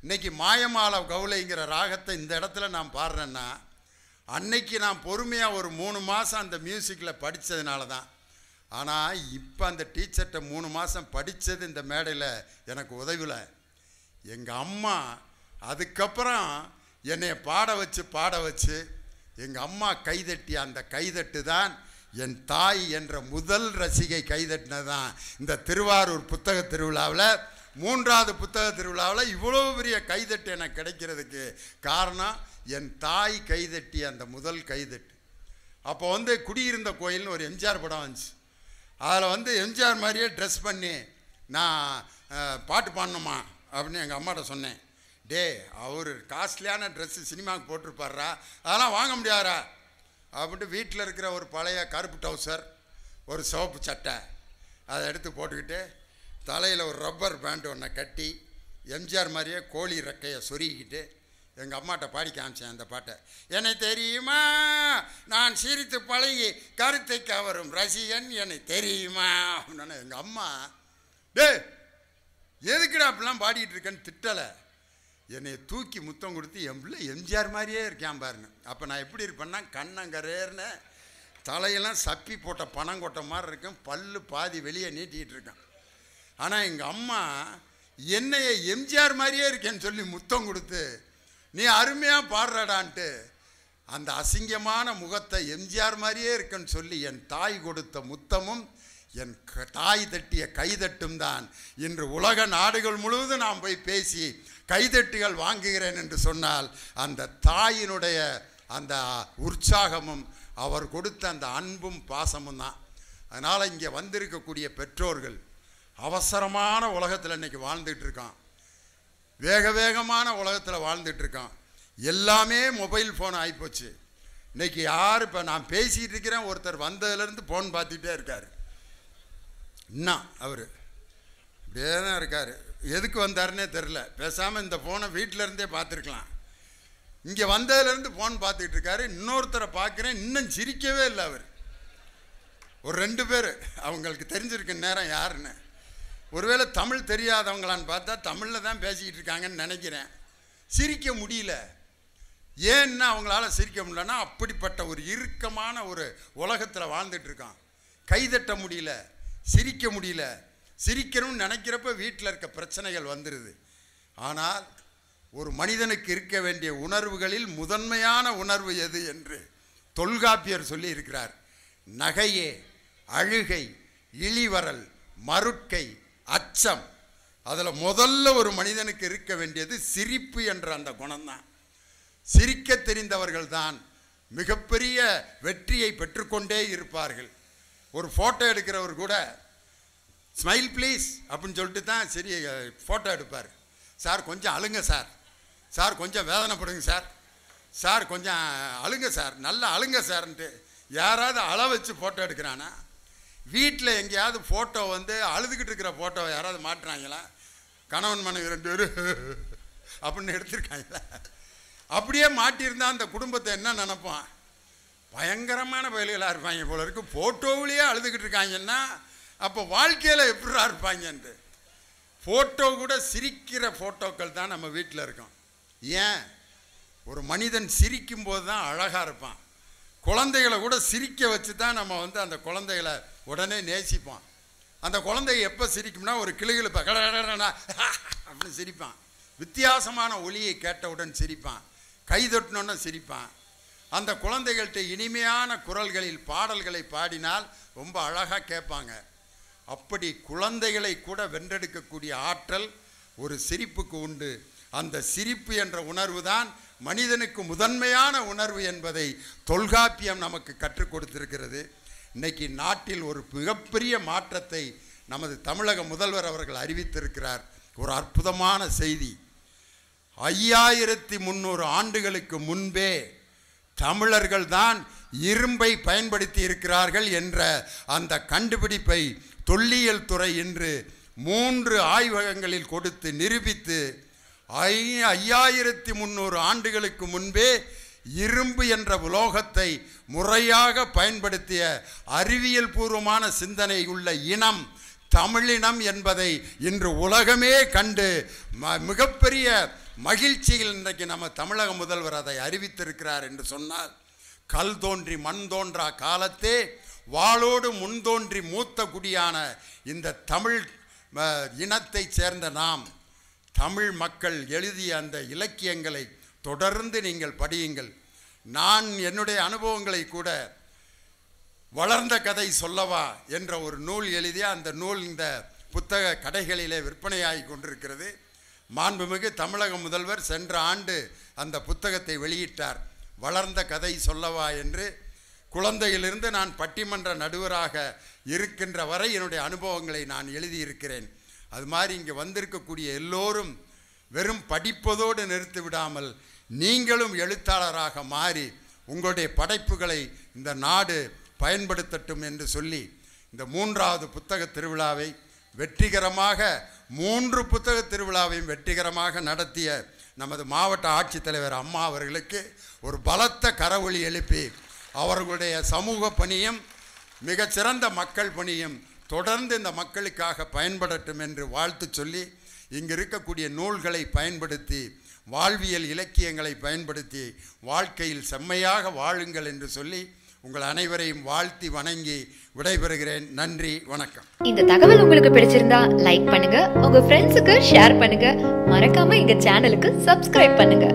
இன்றைக்கி மாயமால கவுளைங்கிற ராகத்தை இந்த இடத்துல நான் பாடுறேன்னா அன்னைக்கு நான் பொறுமையாக ஒரு 3 மாதம் அந்த மியூசிக்கில் படித்ததுனால தான். ஆனால் இப்போ அந்த டீச்சர்கிட்ட 3 மாதம் படித்தது இந்த மேடையில் எனக்கு உதவிஇல்லை. எங்கள் அம்மா அதுக்கப்புறம் என்னை பாட வச்சு எங்கள் அம்மா கைதட்டி, அந்த கைதட்டு தான் என் தாய் என்ற முதல் ரசிகை கைதட்டினது தான் இந்த திருவாரூர் புத்தக திருவிழாவில், 3வது புத்தக திருவிழாவில் இவ்வளோ பெரிய கைதட்டு எனக்கு கிடைக்கிறதுக்கு காரணம் என் தாய் கைதட்டி அந்த முதல் கைதட்டு. அப்போ குடியிருந்த கோயில்னு ஒரு எம்ஜிஆர் படம் வந்துச்சு. அதில் எம்ஜிஆர் மாதிரியே ட்ரெஸ் பண்ணி நான் பாட்டு பாடணுமா அப்படின்னு எங்கள் அம்மாட்ட சொன்னேன். டே அவர் காஸ்ட்லியான ட்ரெஸ்ஸு சினிமாவுக்கு போட்டிருப்பாரா, அதெல்லாம் வாங்க முடியாதா அப்படின்ட்டு வீட்டில் இருக்கிற ஒரு பழைய கருப்பு டவுசர், ஒரு சிவப்பு சட்டை அதை எடுத்து போட்டுக்கிட்டு தலையில் ஒரு ரப்பர் பேண்ட் ஒன்றை கட்டி எம்ஜிஆர் மாதிரியே கோழி ரெக்கையை சொருகிக்கிட்டு எங்கள் அம்மாட்ட பாடி காமிச்சேன் அந்த பாட்டை. என்னை தெரியுமா நான் சிரித்து பழகி கருத்தை கவரும் ரசிகன் என்னை தெரியுமா அப்படின்னு. எங்கள் அம்மா டே எதுக்குடா அப்படிலாம் பாடிக்கிட்டு இருக்கேன்னு திட்டலை, என்னை தூக்கி முத்தம் கொடுத்து என் பிள்ளை எம்ஜிஆர் மாதிரியே இருக்கான் பாருங்க. அப்போ நான் எப்படி இருப்பேன்னா கண்ணங்கரேர்னு தலையெல்லாம் சப்பி போட்ட பனங்கொட்டை மாதிரி இருக்கும், பல்லு பாதி வெளியே நீட்டிகிட்டு இருக்கேன். ஆனால் எங்கள் அம்மா என்னைய எம்ஜிஆர் மாதிரியே இருக்கேன்னு சொல்லி முத்தம் கொடுத்து நீ அருமையாக பாடுறடான்ட்டு அந்த அசிங்கமான முகத்தை எம்ஜிஆர் மாதிரியே இருக்குன்னு சொல்லி என் தாய் கொடுத்த முத்தமும் என் தாய் தட்டிய கைதட்டும் தான் இன்று உலக நாடுகள் முழுவதும் நான் போய் பேசி கைதட்டுகள் வாங்குகிறேன் என்று சொன்னால் அந்த தாயினுடைய அந்த உற்சாகமும் அவர் கொடுத்த அந்த அன்பும் பாசமும் தான். அதனால் இங்கே வந்திருக்கக்கூடிய பெற்றோர்கள் அவசரமான உலகத்தில் இன்றைக்கி வாழ்ந்துட்டு இருக்கான், வேகமான உலகத்தில் வாழ்ந்துட்டு இருக்கான். எல்லாமே மொபைல் ஃபோன் ஆகிப்போச்சு. இன்றைக்கி யார் இப்போ நான் பேசிகிட்டு இருக்கிறேன், ஒருத்தர் வந்ததுலேருந்து ஃபோன் பார்த்துக்கிட்டே இருக்கார். இன்னும் அவர் இப்படியே தான் இருக்கார். எதுக்கு வந்தாருன்னே தெரில. பேசாமல் இந்த ஃபோனை வீட்டிலேருந்தே பார்த்துருக்கலாம். இங்கே வந்ததுலேருந்து ஃபோன் பார்த்துக்கிட்டு இருக்காரு. இன்னொருத்தரை பார்க்குறேன், இன்னும் சிரிக்கவே இல்லை. அவர் ஒரு 2 பேர் அவங்களுக்கு தெரிஞ்சிருக்கு நேரம் யாருன்னு. ஒருவேளை தமிழ் தெரியாதவங்களான்னு பார்த்தா தமிழில் தான் பேசிக்கிட்டு இருக்காங்கன்னு நினைக்கிறேன். சிரிக்க முடியல. ஏன்னா அவங்களால சிரிக்க முடியலன்னா அப்படிப்பட்ட ஒரு இறுக்கமான ஒரு உலகத்தில் வாழ்ந்துட்டு இருக்கான். கைதட்ட முடியல, சிரிக்க முடியல. சிரிக்கணும்னு நினைக்கிறப்ப வீட்டில் இருக்க பிரச்சனைகள் வந்துடுது. ஆனால் ஒரு மனிதனுக்கு இருக்க வேண்டிய உணர்வுகளில் முதன்மையான உணர்வு எது என்று தொல்காப்பியர் சொல்லி இருக்கிறார். நகையே, அழுகை, இழிவரல், மருட்கை, அச்சம். அதில் முதல்ல ஒரு மனிதனுக்கு இருக்க வேண்டியது சிரிப்பு என்ற அந்த குணம்தான். சிரிக்க தெரிந்தவர்கள் தான் மிகப்பெரிய வெற்றியை பெற்றுக்கொண்டே இருப்பார்கள். ஒரு ஃபோட்டோ எடுக்கிறவர் கூட ஸ்மைல் ப்ளீஸ் அப்படின்னு சொல்லிட்டு தான் சரி ஃபோட்டோ எடுப்பார். சார் கொஞ்சம் அழுங்க சார், சார் கொஞ்சம் வேதனைப்படுங்க சார், சார் கொஞ்சம் அழுங்க சார், நல்லா அழுங்க சார்ன்ட்டு யாராவது அள வச்சு ஃபோட்டோ எடுக்கிறானா? வீட்டில் எங்கேயாவது ஃபோட்டோ அழுதுகிட்டு இருக்கிற ஃபோட்டோவை யாராவது மாட்டுறாங்களா? கணவன் மனைவி 2 பேர் அப்படின்னு எடுத்திருக்காங்களா? அப்படியே மாட்டியிருந்தால் அந்த குடும்பத்தை என்ன நினைப்பான்? பயங்கரமான பயல்களாக இருப்பாங்க போல இருக்கு. ஃபோட்டோவிலேயே அழுதுகிட்டு இருக்காங்கன்னா அப்போ வாழ்க்கையில் எப்படிரா இருப்பாங்கன்ட்டு. ஃபோட்டோ கூட சிரிக்கிற ஃபோட்டோக்கள் தான் நம்ம வீட்டில் இருக்கோம். ஏன்? ஒரு மனிதன் சிரிக்கும்போது தான் அழகாக இருப்பான். குழந்தைகளை கூட சிரிக்க வச்சு தான் நம்ம அந்த குழந்தைகளை உடனே நேசிப்போம். அந்த குழந்தைங்க எப்போ சிரிக்கும்னா ஒரு கிளுகிழப்ப கடனா அப்படின்னு சிரிப்பான். வித்தியாசமான ஒலியை கேட்டவுடன் சிரிப்பான். கைதொட்டினோன்னு சிரிப்பான். அந்த குழந்தைகள்கிட்ட இனிமையான குரல்களில் பாடல்களை பாடினால் ரொம்ப அழகாக கேட்பாங்க. அப்படி குழந்தைகளை கூட வென்றெடுக்கக்கூடிய ஆற்றல் ஒரு சிரிப்புக்கு உண்டு. அந்த சிரிப்பு என்ற உணர்வு தான் மனிதனுக்கு முதன்மையான உணர்வு என்பதை தொல்காப்பியம் நமக்கு கற்றுக் கொடுத்திருக்கிறது. இன்னைக்கு நாட்டில் ஒரு மிகப்பெரிய மாற்றத்தை நமது தமிழக முதல்வர் அவர்கள் அறிவித்திருக்கிறார். ஒரு அற்புதமான செய்தி. 5300 ஆண்டுகளுக்கு முன்பே தமிழர்கள் தான் இரும்பை பயன்படுத்தி இருக்கிறார்கள் என்ற அந்த கண்டுபிடிப்பை தொல்லியல் துறை இன்று 3 ஆய்வகங்களில் கொடுத்து நிரூபித்து 5300 ஆண்டுகளுக்கு முன்பே இரும்பு என்ற உலோகத்தை முறையாக பயன்படுத்திய அறிவியல் பூர்வமான சிந்தனை உள்ள இனம் தமிழினம் என்பதை இன்று உலகமே கண்டு மிகப்பெரிய மகிழ்ச்சியில் இன்றைக்கு நம்ம தமிழக முதல்வர் அதை அறிவித்திருக்கிறார் என்று சொன்னால், கல் தோன்றி மண் தோன்றா காலத்தே வாளோடு முன் தோன்றி மூத்த குடியான இந்த தமிழ் இனத்தை சேர்ந்த நாம் தமிழ் மக்கள் எழுதிய அந்த இலக்கியங்களை தொடர்ந்து நீங்கள் படியுங்கள். நான் என்னுடைய அனுபவங்களை கூட வளர்ந்த கதை சொல்லவா என்ற ஒரு நூல் எழுதிய அந்த நூல் இந்த புத்தக கடைகளிலே விற்பனையாகி கொண்டிருக்கிறது. மாண்புமிகு தமிழக முதல்வர் சென்ற ஆண்டு அந்த புத்தகத்தை வெளியிட்டார். வளர்ந்த கதை சொல்லவா என்று. குழந்தையிலிருந்து நான் பட்டிமன்ற நடுவராக இருக்கின்ற வரை என்னுடைய அனுபவங்களை நான் எழுதியிருக்கிறேன். அது மாதிரி இங்கே வந்திருக்கக்கூடிய எல்லோரும் வெறும் படிப்பதோடு நிறுத்தி விடாமல் நீங்களும் எழுத்தாளராக மாறி உங்களுடைய படைப்புகளை இந்த நாடு பயன்படுத்தட்டும் என்று சொல்லி இந்த 3வது புத்தக திருவிழாவை வெற்றிகரமாக 3 புத்தக திருவிழாவையும் வெற்றிகரமாக நடத்திய நமது மாவட்ட ஆட்சித்தலைவர் அம்மா அவர்களுக்கு ஒரு பலத்த கரவொலி எழுப்பி அவர்களுடைய சமூக பணியும் மிகச்சிறந்த மக்கள் பணியும் தொடர்ந்து இந்த மக்களுக்காக பயன்படட்டும் என்று வாழ்த்து சொல்லி, இங்கு இருக்கக்கூடிய நூல்களை பயன்படுத்தி வாழ்வியல் இலக்கியங்களை பயன்படுத்தி வாழ்க்கையில் செம்மையாக வாழுங்கள் என்று சொல்லி உங்கள் அனைவரையும் வாழ்த்தி வணங்கி விடைபெறுகிறேன். நன்றி, வணக்கம். இந்த தகவல் உங்களுக்கு பிடிச்சிருந்தா லைக் பண்ணுங்க, உங்க ஃப்ரெண்ட்ஸுக்கு ஷேர் பண்ணுங்க, மறக்காம எங்க சேனலுக்கு சப்ஸ்கிரைப் பண்ணுங்க.